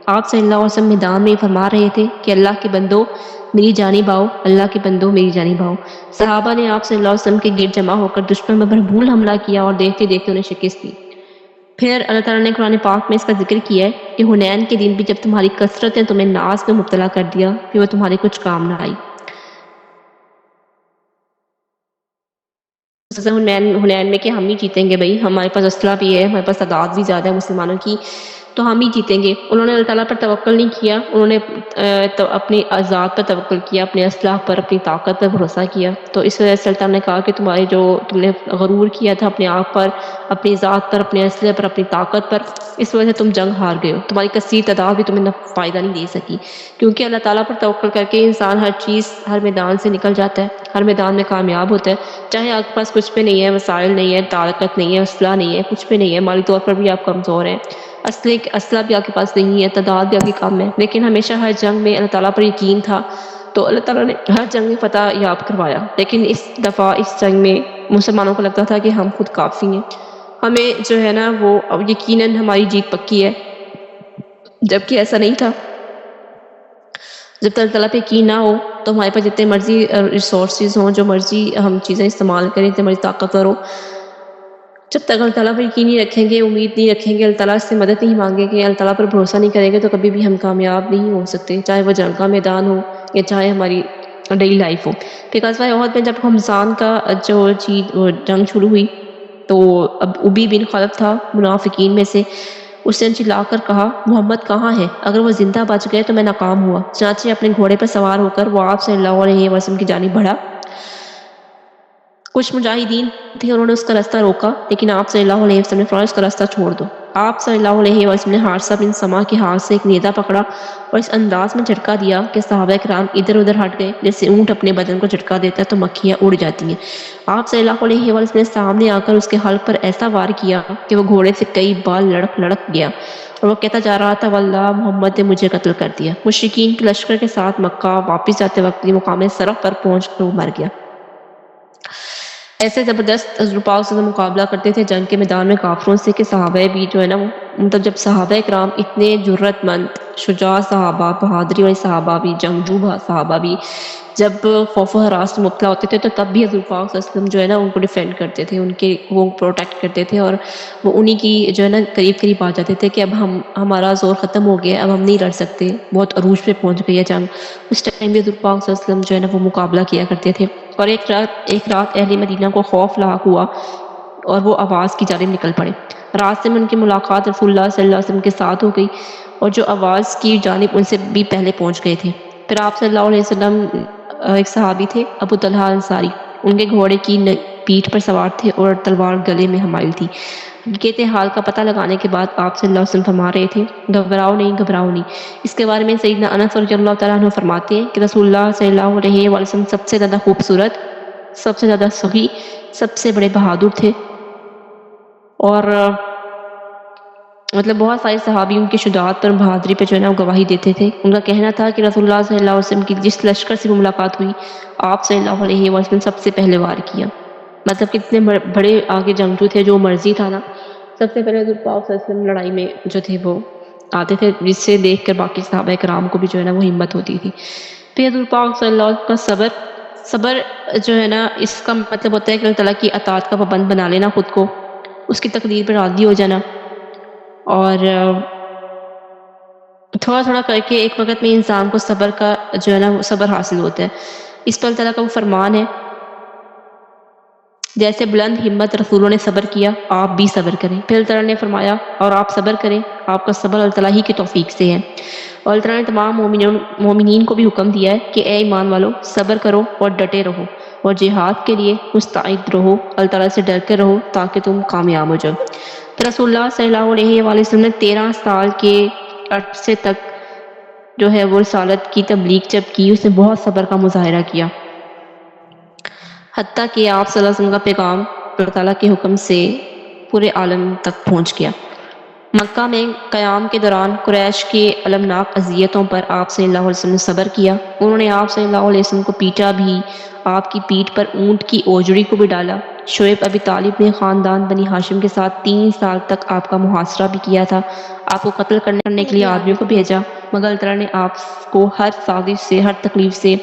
آپ صلی اللہ علیہ وسلم میدان میں فرما رہے تھے کہ اللہ کے بندو میری جانب آؤ، اللہ کے بندو میری جانب آؤ. صحابہ نے آپ صلی اللہ علیہ وسلم کے گرد جمع ہو کر دشمن پر بھرپور حملہ کیا اور دیکھتے دیکھتے انہیں شکست دی. پھر اللہ تعالیٰ نے قرآن پاک میں اس کا ذکر کیا ہے کہ حنین کے دن بھی جب تمہاری کثرت نے تمہیں ناز میں مبتلا کر دیا، پھر وہ تمہارے کچھ کام نہ آئی. حنین میں کہ ہم ہی جیتیں گے، بھائی ہمارے پاس اسلحہ بھی ہے، ہمارے پاس تعداد بھی زیادہ ہے مسلمانوں کی، تو ہم ہی جیتیں گے. انہوں نے اللہ تعالیٰ پر توکل نہیں کیا، انہوں نے اپنی ذات پر توکل کیا، اپنے اسلحہ پر، اپنی طاقت پر بھروسہ کیا. تو اس وجہ سے اللہ تعالیٰ نے کہا کہ تم نے غرور کیا تھا اپنے آپ پر، اپنی ذات پر، اپنے اسلحے پر، اپنی طاقت پر، اس وجہ سے تم جنگ ہار گئے ہو. تمہاری کثیر تعداد بھی تمہیں فائدہ نہیں دے سکی، کیونکہ اللہ تعالیٰ پر توکل کر کے انسان ہر چیز، ہر میدان سے نکل جاتا ہے، ہر میدان میں کامیاب ہوتا ہے. چاہے آپ کے پاس کچھ بھی نہیں ہے، وسائل نہیں ہے، طاقت نہیں ہے، اسلحہ نہیں ہے، کچھ بھی نہیں ہے، مالی طور پر بھی آپ کمزور ہیں، اسلحہ بھی آپ کے پاس نہیں ہے، تعداد بھی آپ کی کم ہے، لیکن ہمیشہ ہر جنگ میں اللہ تعالیٰ پر یقین تھا، تو اللہ تعالیٰ نے ہر جنگ میں فتح یاب کروایا. لیکن اس دفعہ اس جنگ میں مسلمانوں کو لگتا تھا کہ ہم خود کافی ہیں، ہمیں جو ہے نا وہ اب یقیناً ہماری جیت پکی ہے، جبکہ ایسا نہیں تھا. جب تک اللہ تعالیٰ پہ یقین نہ ہو تو ہمارے پاس جتنے مرضی ریسورسز ہوں، جو مرضی ہم چیزیں استعمال کریں، جتنے مرضی طاقتور ہو، جب تک اللہ تعالیٰ پر یقین نہیں رکھیں گے، امید نہیں رکھیں گے، اللہ تعالیٰ سے مدد نہیں مانگیں گے، اللہ تعالیٰ پر بھروسہ نہیں کریں گے، تو کبھی بھی ہم کامیاب نہیں ہو سکتے، چاہے وہ جنگ کا میدان ہو یا چاہے ہماری ڈیلی لائف ہو. پھر غزوہ احد میں جب رمضان کا جو جنگ شروع ہوئی تو اب ابی بن خلف تھا منافقین میں سے، اس نے چلا کر کہا محمد کہاں ہے؟ اگر وہ زندہ بچ گئے تو میں ناکام ہوا. چنانچہ اپنے گھوڑے پر سوار ہو کر وہ آپ صلی اللہ علیہ وسلم کی جانب بڑھا. کچھ مجاہدین تھے، انہوں نے اس کا راستہ روکا، لیکن آپ صلی اللہ علیہ وسلم نے فرمایا اس کا راستہ چھوڑ دو. آپ صلی اللہ علیہ وسلم نے حارثہ بن سما کے ہاتھ سے ایک نیزہ پکڑا اور اس انداز میں جھٹکا دیا کہ صحابہ کرام ادھر ادھر ہٹ گئے، جیسے اونٹ اپنے بدن کو جھٹکا دیتا ہے تو مکھیاں اڑ جاتی ہیں. آپ صلی اللہ علیہ وسلم نے سامنے آ کر اس کے حلق پر ایسا وار کیا کہ وہ گھوڑے سے کئی بار لڑک گیا اور وہ کہتا جا رہا تھا واللہ محمد نے مجھے قتل کر دیا. مشرکین کے لشکر کے ساتھ مکہ واپس جاتے وقت یہ مقام صرف پر پہنچ کر وہ مر گیا. ایسے زبردست حضور پاک سے مقابلہ کرتے تھے جنگ کے میدان میں کافروں سے کہ صحابہ بھی جو ہے نا مطلب جب صحابہ کرام اتنے جرت مند شجاع صحابہ، بہادری والے صحابہ بھی، جنگجو صحابہ بھی جب خوف و ہراس میں مبتلا ہوتے تھے تو تب بھی حضور پاک صلی اللہ علیہ وسلم جو ہے نا ان کو ڈیفینڈ کرتے تھے، ان کے وہ پروٹیکٹ کرتے تھے، اور وہ انہی کی جو ہے نا قریب آ جاتے تھے کہ اب ہمارا زور ختم ہو گیا، اب ہم نہیں لڑ سکتے، بہت عروج پہ پہنچ گئی ہے جنگ. اس ٹائم بھی حضور پاک صلی اللہ علیہ وسلم جو ہے نا وہ مقابلہ کیا کرتے تھے. اور ایک رات اہل مدینہ کو خوف لاحق ہوا اور وہ آواز کی جانب نکل پڑے. راستے میں ان کی ملاقات رسول اللہ صلی اللہ علیہ وسلم کے ساتھ ہو گئی اور جو آواز کی جانب ان سے بھی پہلے پہنچ گئے تھے. پھر آپ صلی اللہ علیہ وسلم ایک صحابی تھے ابو طلحہ انصاری، ان کے گھوڑے کی پیٹھ پر سوار تھے اور تلوار گلے میں حمائل تھی. حقیقت حال کا پتہ لگانے کے بعد آپ صلی اللہ علیہ وسلم فرما رہے تھے گھبراؤ نہیں. اس کے بارے میں سیدنا انس رضی اللہ تعالیٰ عنہ فرماتے ہیں کہ رسول اللہ صلی اللہ علیہ وسلم سب سے زیادہ خوبصورت، سب سے زیادہ سخی، سب سے بڑے بہادر تھے. اور مطلب بہت سارے صحابی ان کی شجاعت پر، بہادری پہ جو ہے نا گواہی دیتے تھے. ان کا کہنا تھا کہ رسول اللہ صلی اللہ علیہ وسلم کی جس لشکر سے ملاقات ہوئی آپ صلی اللہ علیہ وسلم سب سے پہلے وار کیا. مطلب کتنے بڑے آگے جنگجو تھے، جو مرضی تھا نا سب سے پہلے حضور پاک صلی اللہ علیہ وسلم لڑائی میں جو تھے وہ آتے تھے، جس سے دیکھ کر باقی صحابہ کرام کو بھی جو ہے نا وہ ہمت ہوتی تھی. پھر حضور پاک صلی اللہ علیہ وسلم کا صبر جو ہے نا، اس کا مطلب ہوتا ہے کہ اللہ تعالیٰ کی اطاعت کا پابند بنا لینا خود کو، اس کی تقدیر پر راضی ہو جانا، اور تھوڑا تھوڑا کر کے ایک وقت میں انسان کو صبر کا جو ہے نا وہ صبر حاصل ہوتا ہے۔ اس پر اللہ تعالیٰ کا وہ فرمان ہے، جیسے بلند ہمت رسولوں نے صبر کیا، آپ بھی صبر کریں۔ پھر اللہ تعالیٰ نے فرمایا اور آپ صبر کریں، آپ کا صبر اللہ تعالیٰ ہی کی توفیق سے ہے۔ اور اللہ تعالیٰ نے تمام مومنین کو بھی حکم دیا ہے کہ اے ایمان والو، صبر کرو اور ڈٹے رہو اور جہاد کے لیے مستعد رہو، اللہ تعالیٰ سے ڈر کے رہو تاکہ تم کامیاب ہو جاؤ۔ تو رسول اللہ صلی اللہ علیہ وآلہ وسلم نے 13 سال کے عرصے تک جو ہے وہ رسالت کی تبلیغ جب کی، اس نے بہت صبر کا مظاہرہ کیا، حتیٰ کہ آپ صلی اللہ علیہ وسلم کا پیغام اللہ تعالیٰ کے حکم سے پورے عالم تک پہنچ گیا۔ مکہ میں قیام کے دوران قریش کے المناک اذیتوں پر آپ صلی اللہ علیہ وسلم نے صبر کیا۔ انہوں نے آپ صلی اللہ علیہ وسلم کو پیٹا بھی، آپ کی پیٹھ پر اونٹ کی اوجڑی کو بھی ڈالا۔ شعیب ابی طالب نے خاندان بنی ہاشم کے ساتھ 3 سال تک آپ کا محاصرہ بھی کیا تھا، آپ کو قتل کرنے کے لیے آدمیوں کو بھیجا، مگر اللہ تعالیٰ نے آپ کو ہر سازش سے، ہر تکلیف سے،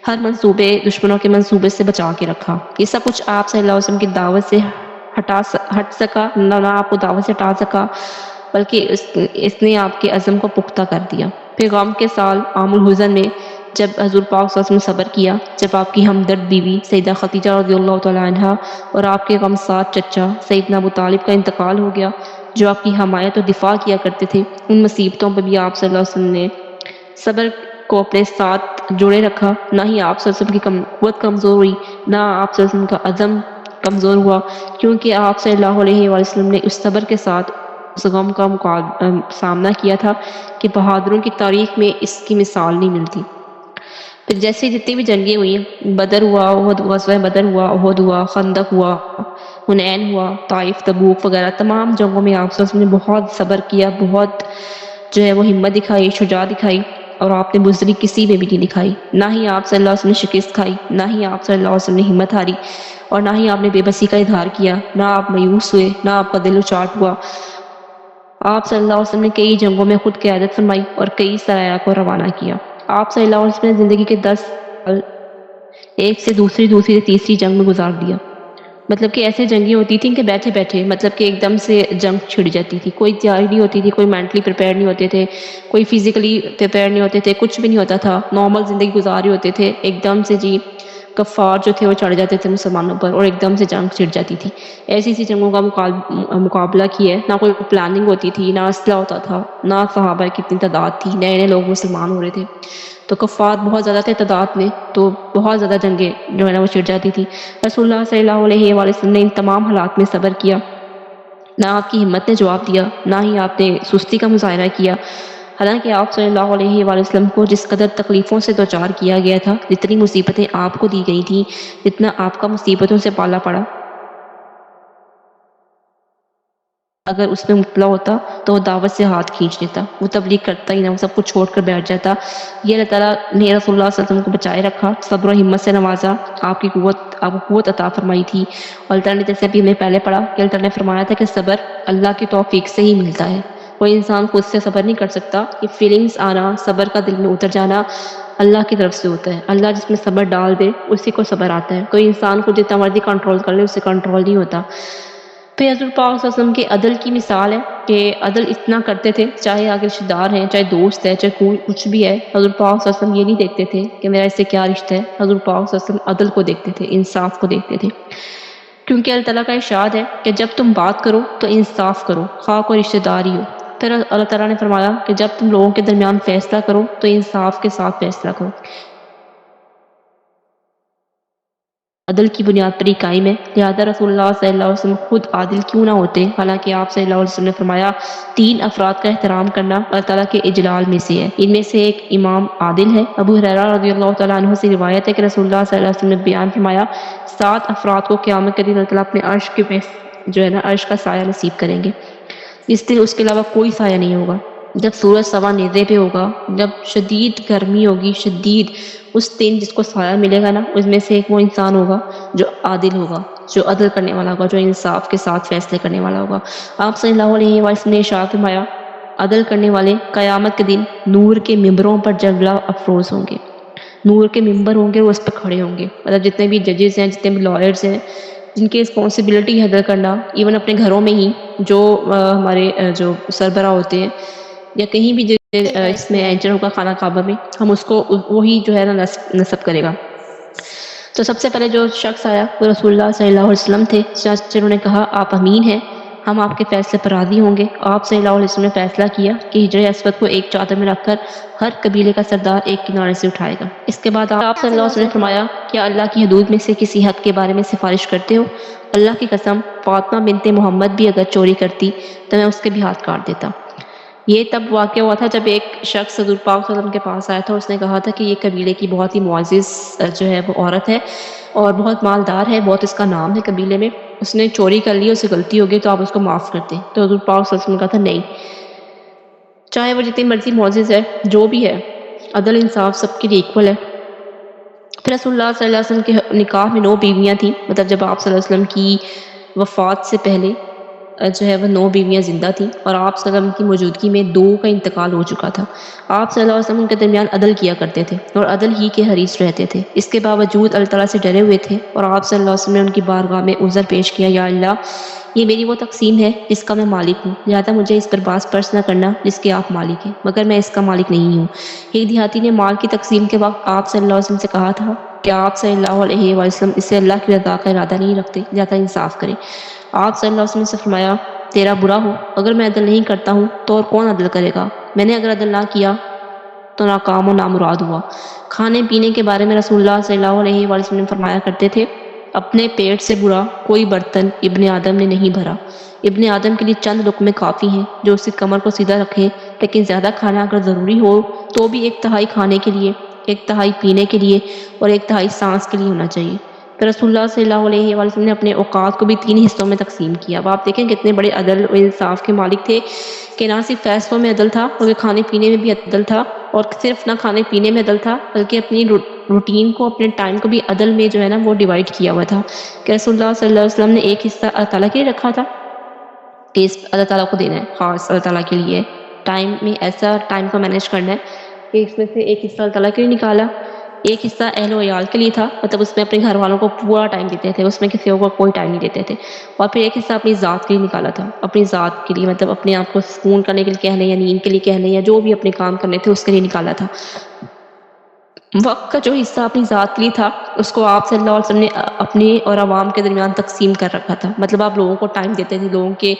ہر منصوبے، دشمنوں کے منصوبے سے بچا کے رکھا۔ یہ سب کچھ آپ صلی اللہ علیہ وسلم کی دعوت سے ہٹ سکا، نہ آپ کو دعوت سے ہٹا سکا، بلکہ اس نے آپ کے عزم کو پختہ کر دیا۔ پھر غم کے سال عام الحزن میں جب حضور پاک صلی اللہ علیہ وسلم نے صبر کیا، جب آپ کی ہمدرد بیوی سیدہ خدیجہ رضی اللہ تعالی عنہا اور آپ کے غمسار چچا سیدنا ابو طالب کا انتقال ہو گیا، جو آپ کی حمایت اور دفاع کیا کرتے تھے، ان مصیبتوں پر بھی آپ صلی اللہ علیہ وسلم نے صبر کو اپنے ساتھ جوڑے رکھا۔ نہ ہی آپ صلی اللہ علیہ وسلم کی قوت کمزور ہوئی، نہ آپ صلی اللہ علیہ وسلم کا عزم کمزور ہوا، کیونکہ آپ صلی اللہ علیہ وآلہ وسلم نے اس صبر کے ساتھ اس غم کا سامنا کیا تھا کہ بہادروں کی تاریخ میں اس کی مثال نہیں ملتی۔ پھر جیسے جتنی بھی جنگیں ہوئی، بدر ہوا، غزوہ بدر ہوا، احد ہوا، خندق ہوا، حنین ہوا، طائف، تبوک وغیرہ، تمام جنگوں میں آپ صلی اللہ علیہ وسلم نے بہت صبر کیا، بہت جو ہے وہ ہمت دکھائی، شجاعت دکھائی، اور آپ نے بزدلی کسی میں بھی نہیں دکھائی۔ نہ ہی آپ صلی اللہ علیہ وسلم نے شکست کھائی، نہ ہی آپ صلی اللہ علیہ وسلم نے ہمت ہاری، اور نہ ہی آپ نے بے بسی کا اظہار کیا، نہ آپ مایوس ہوئے، نہ آپ کا دل اچاٹ ہوا۔ آپ صلی اللہ علیہ وسلم نے کئی جنگوں میں خود قیادت فرمائی اور کئی سرایا کو روانہ کیا۔ آپ صلی اللہ علیہ وسلم نے زندگی کے 10 سال ایک سے دوسری سے تیسری جنگ میں گزار دیا۔ مطلب کہ ایسے جنگیں ہوتی تھیں کہ بیٹھے بیٹھے مطلب کہ ایک دم سے جنگ چھڑ جاتی تھی، کوئی تیاری نہیں ہوتی تھی، کوئی مینٹلی پریپیئر نہیں ہوتے تھے، کوئی فزیکلی پریپیئر نہیں ہوتے تھے، کچھ بھی نہیں ہوتا تھا، نارمل زندگی گزار رہے ہوتے تھے، ایک دم سے جی کفار جو تھے وہ چڑھ جاتے تھے مسلمانوں پر اور ایک دم سے جنگ چھڑ جاتی تھی۔ ایسی جنگوں کا مقابلہ کیا ہے، نہ کوئی پلاننگ ہوتی تھی، نہ اسلحہ ہوتا تھا، نہ صحابہ کی کتنی تعداد تھی، نئے لوگ مسلمان ہو رہے تھے، تو کفار بہت زیادہ تھے تعداد میں، تو بہت زیادہ جنگیں جو ہے نا وہ چھڑ جاتی تھی۔ رسول اللہ صلی اللہ علیہ وآلہ وسلم نے ان تمام حالات میں صبر کیا، نہ آپ کی ہمت نے جواب دیا، نہ ہی آپ نے سستی کا مظاہرہ کیا۔ حالانکہ آپ صلی اللہ علیہ وآلہ وسلم کو جس قدر تکلیفوں سے دوچار کیا گیا تھا، جتنی مصیبتیں آپ کو دی گئی تھیں، جتنا آپ کا مصیبتوں سے پالا پڑا، اگر اس میں مبتلا ہوتا تو وہ دعوت سے ہاتھ کھینچ لیتا، وہ تبلیغ کرتا ہی نہ، وہ سب کچھ چھوڑ کر بیٹھ جاتا۔ یہ اللہ تعالیٰ نے رسول اللہ صلی اللہ علیہ وسلم کو بچائے رکھا، صبر و ہمت سے نوازا، آپ کو قوت عطا فرمائی تھی۔ اور اللہ تعالیٰ نے جیسے ابھی ہمیں پہلے پڑھا کہ اللہ تعالیٰ نے فرمایا تھا کہ صبر اللہ کی توفیق سے ہی ملتا ہے، کوئی انسان خود سے صبر نہیں کر سکتا۔ یہ فیلنگز آنا، صبر کا دل میں اتر جانا اللہ کی طرف سے ہوتا ہے، اللہ جس میں صبر ڈال دے اسی کو صبر آتا ہے۔ کوئی انسان کو جتنا مرضی کنٹرول کر لے اس سے کنٹرول نہیں ہوتا۔ پھر حضور پاک صلی اللہ علیہ وسلم کے عدل کی مثال ہے کہ عدل اتنا کرتے تھے، چاہے آگے رشتہ دار ہیں، چاہے دوست ہے، چاہے کوئی کچھ بھی ہے، حضور پاک صلی اللہ علیہ وسلم یہ نہیں دیکھتے تھے کہ میرا اس سے کیا رشتہ ہے، حضور پاک صلی اللہ علیہ وسلم عدل کو دیکھتے تھے، انصاف کو دیکھتے تھے، کیونکہ اللہ تعالیٰ کا ارشاد ہے کہ جب تم بات کرو تو انصاف کرو، خواہ کوئی رشتہ دار ہی ہو۔ پھر اللہ تعالیٰ نے فرمایا کہ جب تم لوگوں کے درمیان فیصلہ کرو تو انصاف کے ساتھ فیصلہ کرو، عدل کی بنیاد پر ہی قائم ہے۔ لہذا رسول اللہ صلی اللہ علیہ وسلم خود عادل کیوں نہ ہوتے، حالانکہ آپ صلی اللہ علیہ وسلم نے فرمایا 3 افراد کا احترام کرنا اللہ تعالیٰ کے اجلال میں سے ہے، ان میں سے ایک امام عادل ہے۔ ابو ہریرہ رضی اللہ تعالیٰ عنہ سے روایت ہے کہ رسول اللہ صلی اللہ علیہ وسلم نے بیان فرمایا 7 افراد کو قیامت کے دن اللہ تعالیٰ اپنے عرش کے جو ہے نا عرش کا سایہ نصیب کریں گے، اس دن اس کے علاوہ کوئی سایہ نہیں ہوگا۔ جب سورج سوا نیزے پہ ہوگا، جب شدید گرمی ہوگی، شدید، اس دن جس کو سایہ ملے گا نا، اس میں سے ایک وہ انسان ہوگا جو عادل ہوگا، جو عدل کرنے والا ہوگا، جو انصاف کے ساتھ فیصلے کرنے والا ہوگا۔ آپ صلی اللہ علیہ وسلم نے ارشاد فرمایا عدل کرنے والے قیامت کے دن نور کے ممبروں پر جلوہ افروز ہوں گے۔ نور کے ممبر ہوں گے، وہ اس پہ کھڑے ہوں گے. مطلب جتنے بھی ججز ہیں، جتنے بھی لائرز ہیں، جن کی رسپانسبلٹی ہے عدل کرنا، ایون اپنے گھروں میں ہی جو ہمارے جو سربراہ ہوتے ہیں یا کہیں بھی اس میں انٹر ہوگا خانہ کعبہ میں، ہم اس کو وہی جو ہے نا نصب کرے گا. تو سب سے پہلے جو شخص آیا وہ رسول اللہ صلی اللہ علیہ وسلم تھے. انہوں نے کہا آپ امین ہیں، ہم آپ کے فیصلے پر راضی ہوں گے. آپ صلی اللہ علیہ وسلم نے فیصلہ کیا کہ حجر اسود کو ایک چادر میں رکھ کر ہر قبیلے کا سردار ایک کنارے سے اٹھائے گا. اس کے بعد آپ صلی اللہ علیہ وسلم نے فرمایا کیا اللہ کی حدود میں سے کسی حد کے بارے میں سفارش کرتے ہو؟ اللہ کی قسم فاطمہ بنت محمد بھی اگر چوری کرتی تو میں اس کے بھی ہاتھ کاٹ دیتا. یہ تب واقع ہوا تھا جب ایک شخص حضور پاک صلی اللہ علیہ وسلم کے پاس آیا تھا. اس نے کہا تھا کہ یہ قبیلے کی بہت ہی معزز جو ہے وہ عورت ہے اور بہت مالدار ہے، بہت اس کا نام ہے قبیلے میں، اس نے چوری کر لی، اسے غلطی ہو گئی تو آپ اس کو معاف کر دیں. تو حضور پاک صلی اللہ علیہ وسلم نے کہا تھا نہیں، چاہے وہ جتنی مرضی معزز ہے، جو بھی ہے، عدل انصاف سب کے لیے ایکول ہے. پھر رسول اللہ صلی اللہ علیہ وسلم کے نکاح میں 9 بیویاں تھیں. مطلب جب آپ صلی اللہ علیہ وسلم کی وفات سے پہلے جو ہے وہ 9 بیویاں زندہ تھیں اور آپ صلی اللہ علیہ وسلم کی موجودگی میں 2 کا انتقال ہو چکا تھا. آپ صلی اللہ علیہ وسلم کے درمیان عدل کیا کرتے تھے اور عدل ہی کے حریص رہتے تھے. اس کے باوجود اللہ تعالیٰ سے ڈرے ہوئے تھے اور آپ صلی اللہ علیہ وسلم نے ان کی بارگاہ میں عذر پیش کیا، یا اللہ یہ میری وہ تقسیم ہے جس کا میں مالک ہوں، لہٰذا مجھے اس پر باس پرس نہ کرنا جس کے آپ مالک ہیں، مگر میں اس کا مالک نہیں ہوں. ایک دیہاتی نے مال کی تقسیم کے وقت آپ صلی اللہ علیہ وسلم سے کہا تھا کہ آپ صلی اللہ علیہ وسلم اس سے اللہ کی رضا کا ارادہ نہیں رکھتے، لہٰذا انصاف کریں. آپ صلی اللہ علیہ وسلم سے فرمایا تیرا برا ہو، اگر میں عدل نہیں کرتا ہوں تو اور کون عدل کرے گا؟ میں نے اگر عدل نہ کیا تو ناکام و نامراد ہوا. کھانے پینے کے بارے میں رسول اللہ صلی اللہ علیہ وسلم نے فرمایا کرتے تھے اپنے پیٹ سے برا کوئی برتن ابن آدم نے نہیں بھرا. ابن آدم کے لیے چند لقمے کافی ہیں جو اس کی کمر کو سیدھا رکھے، لیکن زیادہ کھانا اگر ضروری ہو تو بھی 1/3 کھانے کے لیے، 1/3 پینے کے لیے اور 1/3 سانس کے لیے ہونا چاہیے. تو رسول اللہ صلی اللہ علیہ وسلم نے اپنے اوقات کو بھی 3 حصوں میں تقسیم کیا. اب آپ دیکھیں کتنے بڑے عدل و انصاف کے مالک تھے کہ نہ صرف فیصلوں میں عدل تھا بلکہ کھانے پینے میں بھی عدل تھا، اور صرف نہ کھانے پینے میں عدل تھا بلکہ اپنی روٹین کو، اپنے ٹائم کو بھی عدل میں جو ہے نا وہ ڈیوائڈ کیا ہوا تھا کہ رسول اللہ صلی اللہ علیہ وسلم نے ایک حصہ اللہ تعالیٰ کے لیے رکھا تھا کہ اس اللہ تعالیٰ کو دینا ہے، خاص اللہ تعالیٰ کے لیے ٹائم میں ایسا ٹائم کو مینیج کرنا ہے کہ اس میں سے ایک حصہ اللہ تعالیٰ کے لیے نکالا، ایک حصہ اہل و عیال کے لیے تھا، مطلب اس میں اپنے گھر والوں کو پورا ٹائم دیتے تھے، اس میں کسی اور کو کوئی ٹائم نہیں دیتے تھے، اور پھر ایک حصہ اپنی ذات کے لیے نکالا تھا، اپنی ذات کے لیے مطلب اپنے آپ کو سکون کرنے کے لیے کہہ لیں یا نیند کے لیے کہہ لیں یا جو بھی اپنے کام کرنے تھے اس کے لیے نکالا تھا. وقت کا جو حصہ اپنی ذات کے لیے تھا اس کو آپ صلی اللہ علیہ وسلم نے اپنے اور عوام کے درمیان تقسیم کر رکھا تھا. مطلب آپ لوگوں کو ٹائم دیتے تھے، لوگوں کے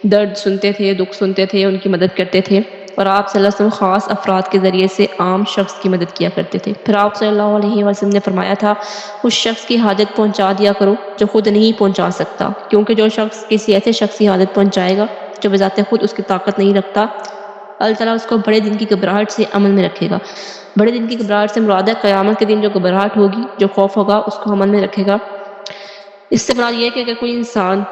درد سنتے تھے، دکھ سنتے تھے، ان کی مدد کرتے تھے، اور آپ صلی اللہ علیہ وسلم خاص افراد کے ذریعے سے عام شخص کی مدد کیا کرتے تھے. پھر آپ صلی اللہ علیہ وسلم نے فرمایا تھا اس شخص کی حاجت پہنچا دیا کرو جو خود نہیں پہنچا سکتا، کیونکہ جو شخص کسی ایسے شخص کی حاجت پہنچائے گا جو بذات خود اس کی طاقت نہیں رکھتا، اللہ تعالیٰ اس کو بڑے دن کی گھبراہٹ سے عمل میں رکھے گا. بڑے دن کی گھبراہٹ سے مراد ہے قیامت کے دن جو گھبراہٹ ہوگی، جو خوف ہوگا، اس کو عمل میں رکھے گا. اس سے مراد یہ ہے کہ اگر کوئی انسان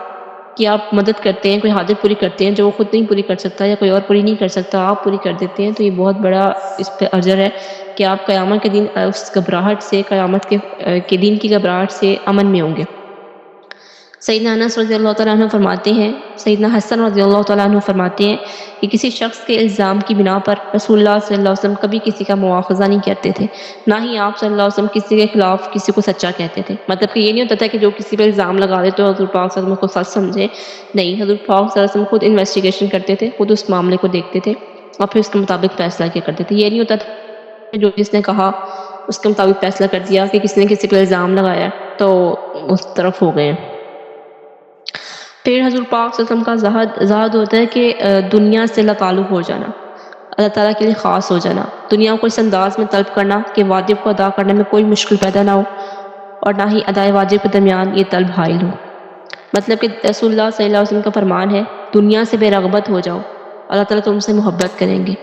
کی آپ مدد کرتے ہیں، کوئی حاجت پوری کرتے ہیں جو وہ خود نہیں پوری کر سکتا یا کوئی اور پوری نہیں کر سکتا، آپ پوری کر دیتے ہیں، تو یہ بہت بڑا اس پہ اجر ہے کہ آپ قیامت کے دن اس گھبراہٹ سے، قیامت کے دن کی گھبراہٹ سے امن میں ہوں گے. سیدنا انس رضی اللہ تعالیٰ عنہ فرماتے ہیں، سیدنا حسن رضی اللہ تعالیٰ عنہ فرماتے ہیں کہ کسی شخص کے الزام کی بنا پر رسول اللہ صلی اللہ علیہ وسلم کبھی کسی کا مواخذہ نہیں کرتے تھے، نہ ہی آپ صلی اللہ علیہ وسلم کسی کے خلاف کسی کو سچا کہتے تھے. مطلب کہ یہ نہیں ہوتا تھا کہ جو کسی پہ الزام لگا دے تو حضور پاک صلی اللہ علیہ وسلم کو سچ سمجھے، نہیں، حضور پاک صلی اللہ علیہ وسلم خود انویسٹیگیشن کرتے تھے، خود اس معاملے کو دیکھتے تھے اور پھر اس کے مطابق فیصلہ کیا کرتے تھے. یہ نہیں ہوتا تھا کہ جو جس نے کہا اس کے مطابق فیصلہ کر دیا کہ کسی نے کسی پہ الزام لگایا تو اس طرف ہو گئے. پھر حضور پاک صلی اللہ علیہ وسلم کا زہد ہوتا ہے کہ دنیا سے لا تعلق ہو جانا، اللہ تعالیٰ کے لیے خاص ہو جانا، دنیا کو اس انداز میں طلب کرنا کہ واجب کو ادا کرنے میں کوئی مشکل پیدا نہ ہو اور نہ ہی ادائے واجب کے درمیان یہ طلب حائل ہو. مطلب کہ رسول اللہ صلی اللہ علیہ وسلم کا فرمان ہے دنیا سے بے رغبت ہو جاؤ، اللہ تعالیٰ تم سے محبت کریں گے.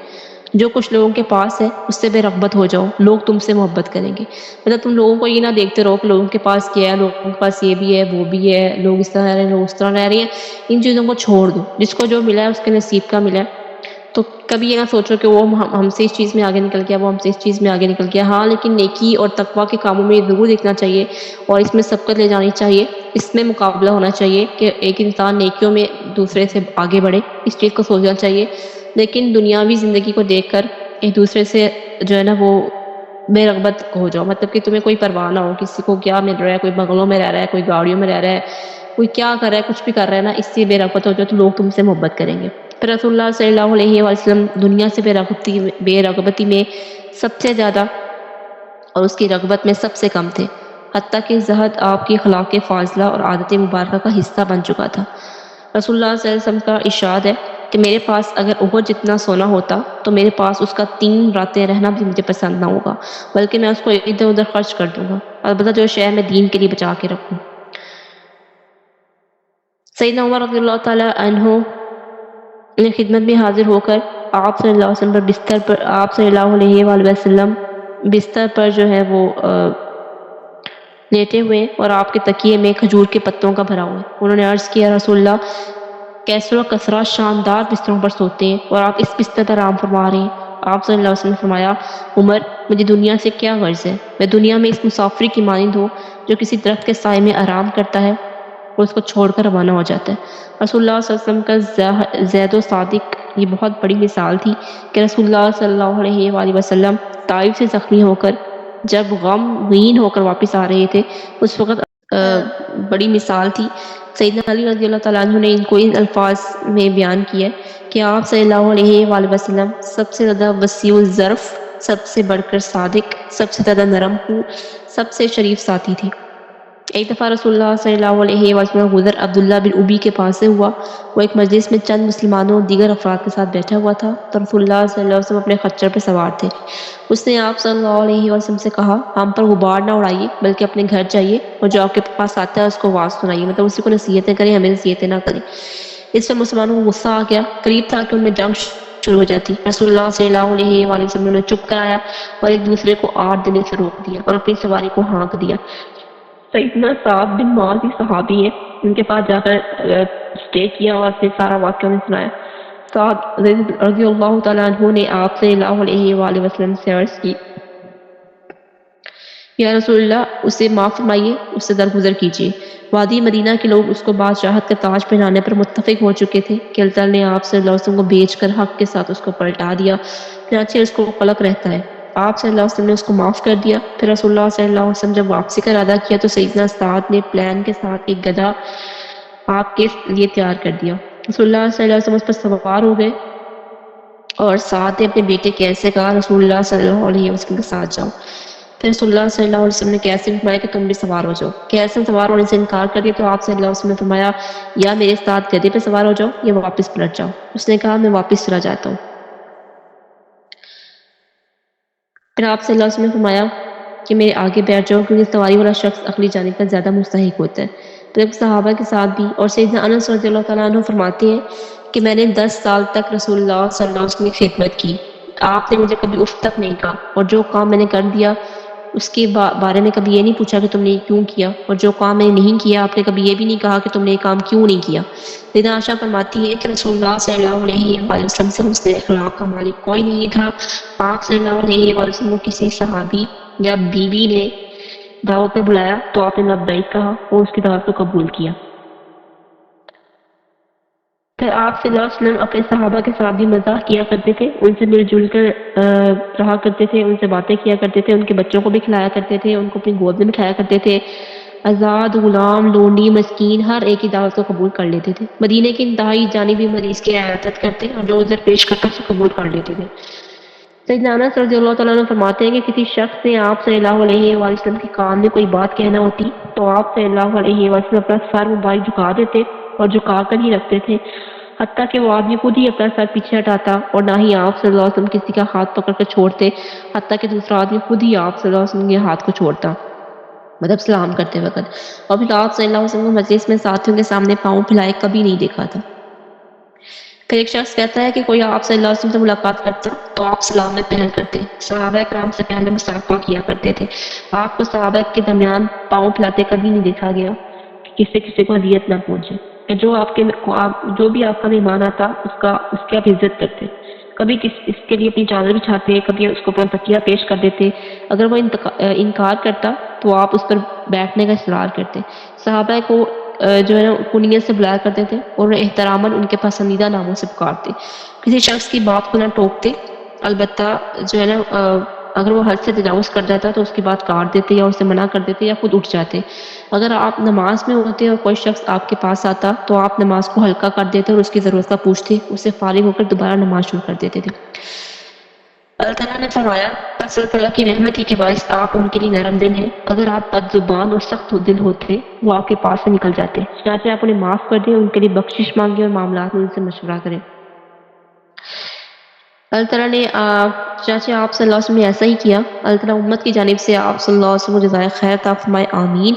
جو کچھ لوگوں کے پاس ہے اس سے بے رغبت ہو جاؤ، لوگ تم سے محبت کریں گے. مطلب تم لوگوں کو یہ نہ دیکھتے رہو کہ لوگوں کے پاس کیا ہے، لوگوں کے پاس یہ بھی ہے، وہ بھی ہے، لوگ اس طرح رہ رہے ہیں، لوگ اس طرح رہ رہے ہیں. ان چیزوں کو چھوڑ دو، جس کو جو ملا ہے اس کے نصیب کا ملا ہے. تو کبھی یہ نہ سوچو کہ وہ ہم سے اس چیز میں آگے نکل گیا، وہ ہم سے اس چیز میں آگے نکل گیا. ہاں، لیکن نیکی اور تقویٰ کے کاموں میں ضرور دیکھنا چاہیے اور اس میں سبقت لے جانی چاہیے، اس میں مقابلہ ہونا چاہیے کہ ایک انسان نیکیوں میں دوسرے سے آگے بڑھے، اس چیز کو سوچنا چاہیے. لیکن دنیاوی زندگی کو دیکھ کر ایک دوسرے سے جو ہے نا وہ بے رغبت ہو جاؤ، مطلب کہ تمہیں کوئی پرواہ نہ ہو کسی کو کیا مل رہا ہے، کوئی بنگلوں میں رہ رہا ہے، کوئی گاڑیوں میں رہ رہا ہے، کوئی کیا کر رہا ہے، کچھ بھی کر رہا ہے نا، اس سے بے رغبت ہو جاؤ تو لوگ تم سے محبت کریں گے۔ پھر رسول اللہ صلی اللہ علیہ وسلم دنیا سے بے رغبتی میں سب سے زیادہ اور اس کی رغبت میں سب سے کم تھے، حتیٰ کہ زہد آپ کی اخلاق فاضلہ اور عادت مبارکہ کا حصہ بن چکا تھا۔ رسول اللہ صلی اللہ علیہ وسلم کا ارشاد ہے کہ میرے پاس اگر احد جتنا سونا ہوتا تو میرے پاس اس کا 3 راتیں رہنا بھی مجھے پسند نہ ہوگا، بلکہ میں اس کو ادھر ادھر خرچ کر دوں گا، البتہ جو شے میں دین کے لیے بچا کے رکھوں۔ سیدنا عمر رضی اللہ تعالیٰ عنہ نے خدمت میں حاضر ہو کر آپ صلی اللہ علیہ وسلم آپ صلی اللہ علیہ وآلہ وسلم بستر پر جو ہے وہ لیٹے ہوئے اور آپ کے تکیے میں کھجور کے پتوں کا بھرا ہوا ہے۔ انہوں نے عرض کیا رسول اللہ کیسر و کثرہ شاندار بستروں پر سوتے ہیں اور آپ اس بستر پر آرام فرما رہے ہیں۔ آپ صلی اللہ علیہ وسلم نے فرمایا عمر مجھے دنیا سے کیا غرض ہے، میں دنیا میں اس مسافری کی مانند ہوں جو کسی درخت کے سائے میں آرام کرتا ہے اور اس کو چھوڑ کر روانہ ہو جاتا ہے۔ رسول اللہ صلی اللہ علیہ وسلم کا زید و صادق یہ بہت بڑی مثال تھی کہ رسول اللہ صلی اللہ علیہ وآلہ وسلم طائف سے زخمی ہو کر جب غمگین ہو کر واپس آ رہے تھے اس وقت بڑی مثال تھی۔ سیدنا علی رضی اللہ تعالیٰ عنہ نے ان کو ان الفاظ میں بیان کیا کہ آپ صلی اللہ علیہ وآلہ وسلم سب سے زیادہ وسیع الظرف، سب سے بڑھ کر صادق، سب سے زیادہ نرم خو، سب سے شریف ساتھی تھی۔ ایک دفعہ رسول اللہ صلی اللہ علیہ وسلم گزر عبداللہ بن ابی کے پاس سے ہوا، وہ ایک مجلس میں چند مسلمانوں اور دیگر افراد کے ساتھ بیٹھا ہوا تھا تو رسول اللہ صلی اللہ علیہ وسلم اپنے خچر پر سوار تھے۔ اس نے آپ صلی اللہ علیہ وسلم سے کہا ہم پر غبار نہ اڑائیے بلکہ اپنے گھر جائیے اور جو آپ کے پاس آتا ہے اس کو آواز سنائیے، مطلب اسی کو نصیحتیں کریں، ہمیں نصیحتیں نہ کریں۔ اس پر مسلمانوں کو غصہ آ گیا، قریب تھا کہ ان میں جنگ شروع ہو جاتی۔ رسول اللہ صلی اللہ علیہ وآلہ وسلم نے چپ کرایا اور ایک دوسرے کو آڑ دینے سے روک دیا اور اپنی سواری کو ہانک دیا۔ سیدنا سعد بن معاذ بھی صحابی ہے، ان کے پاس جا کر اسٹے کیا اور پھر سارا واقعہ انہیں سنایا۔ سعد رضی اللہ تعالیٰ عنہ نے آپ صلی اللہ علیہ وآلہ وسلم سے عرض کی یا رسول اللہ اسے معاف فرمائیے، اس سے درگزر کیجیے۔ وادی مدینہ کے لوگ اس کو بادشاہت کا تاج پہنانے پر متفق ہو چکے تھے کہ اللہ تعالیٰ نے آپ صلی اللہ علیہ وسلم کو بھیج کر حق کے ساتھ اس کو پلٹا دیا، چنانچہ اس کو قلق رہتا ہے۔ آپ صلی اللہ علیہ وسلم نے اس کو معاف کر دیا۔ پھر رسول اللہ صلی اللہ علیہ وسلم جب واپسی کا ارادہ کیا تو سیدنا سعد نے پلان کے ساتھ ایک گدھا آپ کے لیے تیار کر دیا۔ رسول اللہ صلی اللہ علیہ وسلم اس پر سوار ہو گئے اور سعد نے اپنے بیٹے کیسے کہا رسول اللہ صلی اللہ علیہ وسلم کے ساتھ جاؤ۔ پھر رسول اللہ صلی اللہ علیہ وسلم نے کیسے فرمایا کہ تم بھی سوار ہو جاؤ۔ کیسے سوار ہونے سے انکار کر دیا تو آپ صلی اللہ علیہ وسلم نے فرمایا یا میرے ساتھ گدھے پہ سوار ہو جاؤ یا واپس پلٹ جاؤ۔ اس نے کہا میں واپس چلا جاتا ہوں۔ پھر آپ صلی اللہ علیہ وسلم نے فرمایا کہ میرے آگے بیٹھ جاؤ کیونکہ سواری والا شخص اگلی جانب کا زیادہ مستحق ہوتا ہے۔ پھر صحابہ کے ساتھ بھی اور سیدنا انس رضی اللہ تعالیٰ عنہ فرماتے ہیں کہ میں نے 10 سال تک رسول اللہ صلی اللہ علیہ وسلم کی خدمت کی، آپ نے مجھے کبھی اف تک نہیں کہا، اور جو کام میں نے کر دیا اس کے بارے میں کبھی یہ نہیں پوچھا کہ تم نے کیوں کیا، اور جو کام میں نے نہیں کیا آپ نے کبھی یہ بھی نہیں کہا کہ تم نے یہ کام کیوں نہیں کیا۔ سیدہ عائشہ فرماتی ہے کہ رسول اللہ صلی اللہ علیہ وآلہ وسلم سے حسن اخلاق کا مالک کوئی نہیں تھا۔ آپ صلی اللہ علیہ وآلہ وسلم کو کسی صحابی یا بیوی نے دعوت میں بلایا تو آپ نے لبیک کہا اور اس کی دعوت کو قبول کیا۔ پھر آپ صلی اللہ علیہ وسلم اپنے صحابہ کے ساتھ بھی مزاح کیا کرتے تھے، ان سے مل جل کر رہا کرتے تھے، ان سے باتیں کیا کرتے تھے، ان کے بچوں کو بھی کھلایا کرتے تھے، ان کو اپنی گود میں بٹھایا کرتے تھے۔ آزاد، غلام، لونڈی، مسکین ہر ایک کی دعوت کو قبول کر لیتے تھے۔ مدینے کے انتہائی جانبی مریض کی عیادت کرتے اور جو عذر پیش کرتا اسے قبول کر لیتے تھے۔ سیدنا انس رضی اللہ تعالیٰ عنہ فرماتے ہیں کہ کسی شخص نے آپ صلی اللہ علیہ وآلہ وسلم کے کان میں کوئی بات کہنا ہوتی تو آپ صلی اللہ علیہ وآلہ وسلم اپنا سر مبارک جھکا دیتے اور جھکا کر ہی رکھتے تھے، حتیٰ کہ وہ آدمی خود ہی اپنا سر پیچھے ہٹاتا، اور نہ ہی آپ صلی اللہ علیہ وسلم کسی کا ہاتھ پکڑ کر چھوڑتے، حتیٰ کہ دوسرا آدمی خود ہی آپ صلی اللہ علیہ وسلم کے ہاتھ کو چھوڑتا، مطلب سلام کرتے وقت۔ اور پھر آپ صلی اللہ علیہ وسلم کو مجلس میں ساتھیوں کے سامنے پاؤں پھیلائے کبھی نہیں دیکھا تھا۔ پھر ایک شخص کہتا ہے کہ کوئی آپ صلی اللہ علیہ وسلم سے ملاقات کرتا تو آپ سلام میں پہل کرتے، صحابہ کرام سے پہلے مصافحہ کیا کرتے تھے، آپ کو صحابہ کے درمیان پاؤں پھیلاتے کبھی نہیں دیکھا گیا کہ کسی کو اذیت نہ پہنچے۔ جو بھی آپ کا مہمان آتا اس کی آپ عزت کرتے، کبھی اس کے لیے اپنی چادر بچھاتے، کبھی اس کو اپنا تکیہ پیش کر دیتے، اگر وہ انکار کرتا تو آپ اس پر بیٹھنے کا اصرار کرتے۔ صحابہ کو جو ہے نا کنیت سے بلایا کرتے تھے اور احتراماً ان کے پسندیدہ ناموں سے پکارتے، کسی شخص کی بات کو نہ ٹوکتے، البتہ جو ہے نا اگر وہ حد سے تجاوز کر جاتا تو اس کی بات کاٹ دیتے یا اسے منع کر دیتے یا خود اٹھ جاتے. اگر آپ نماز میں ہوتے اور کوئی شخص آپ کے پاس آتا تو آپ نماز کو ہلکا کر دیتے اور اس کی ضرورت کا پوچھتے، اسے فارغ ہو کر دوبارہ نماز شروع کر دیتے تھے. اللہ تعالیٰ نے فرمایا بس اللہ تعالیٰ کی رحمت ہی کے باعث آپ ان کے لیے نرم دل ہیں. اگر آپ بد زبان اور سخت دل ہوتے وہ آپ کے پاس سے نکل جاتے. چنانچہ آپ انہیں معاف کر دیں، ان کے لیے بخشش مانگے اور معاملات میں ان سے مشورہ کریں. اللہ تعالیٰ نے چنانچہ آپ صلی اللہ علیہ وسلم نے ایسا ہی کیا. اللہ تعالیٰ امت کی جانب سے آپ صلی اللہ علیہ وسلم کو جزائے خیر عطا فرمائے. آمین.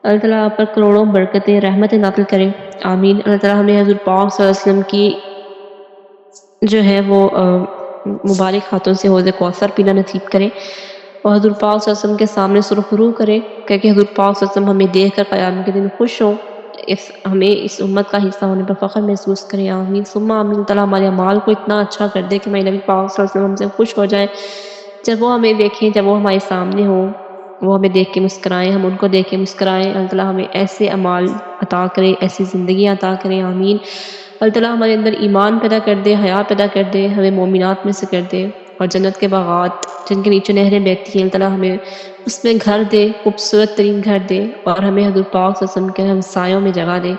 اللہ تعالیٰ آپ پر کروڑوں برکتیں رحمتیں نازل کریں. آمین. اللہ تعالیٰ ہمیں حضور پاک صلی اللہ علیہ وسلم کی جو ہے وہ مبارک ہاتھوں سے حوض کوثر پینا نصیب کرے اور حضور پاک صلی اللہ علیہ وسلم کے سامنے سرخ رو کرے کہ حضور پاک صلی اللہ علیہ وسلم ہمیں دیکھ کر قیامت کے دن خوش ہوں، ہمیں اس امت کا حصہ ہونے پر فخر محسوس کریں. آمین ثم آمین. تعالیٰ ہمارے اعمال کو اتنا اچھا کر دے کہ ہمارے نبی پاک صلی اللہ علیہ وسلم ہم سے خوش ہو جائیں، جب وہ ہمیں دیکھیں، جب وہ ہمارے سامنے ہوں، وہ ہمیں دیکھ کے مسکرائیں، ہم ان کو دیکھ کے مسکرائیں. اللہ تعالیٰ ہمیں ایسے اعمال عطا کرے، ایسی زندگیاں عطا کریں. آمین. اللہ تعالیٰ ہمارے اندر ایمان پیدا کر دے، حیا پیدا کر دے، ہمیں مومنات میں سے کر دے اور جنت کے باغات جن کے نیچے نہریں بہتی ہیں، اللہ تعالیٰ ہمیں اس میں گھر دے، خوبصورت ترین گھر دے اور ہمیں حضور پاک صلی اللہ علیہ وسلم کے ہمسایوں میں جگہ دے.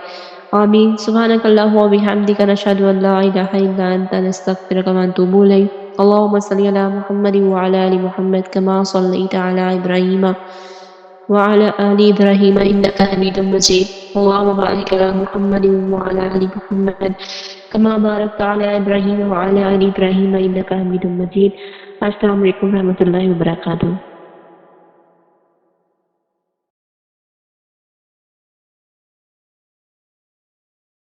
آمین. سبحانک اللہم و بحمدک نشہد ان لا الہ الا انت نستغفرک و نتوب الیک. اللہم صلی علی محمد وعلی آل محمد کما صلیت علی ابراہیم وعلى آل إبراهيم إنك حميد مجيد. اللهم بارك على محمد وعلى آل محمد كما باركت على إبراهيم وعلى آل إبراهيم إنك حميد مجيد. السلام علیکم ورحمۃ اللہ وبرکاتہ.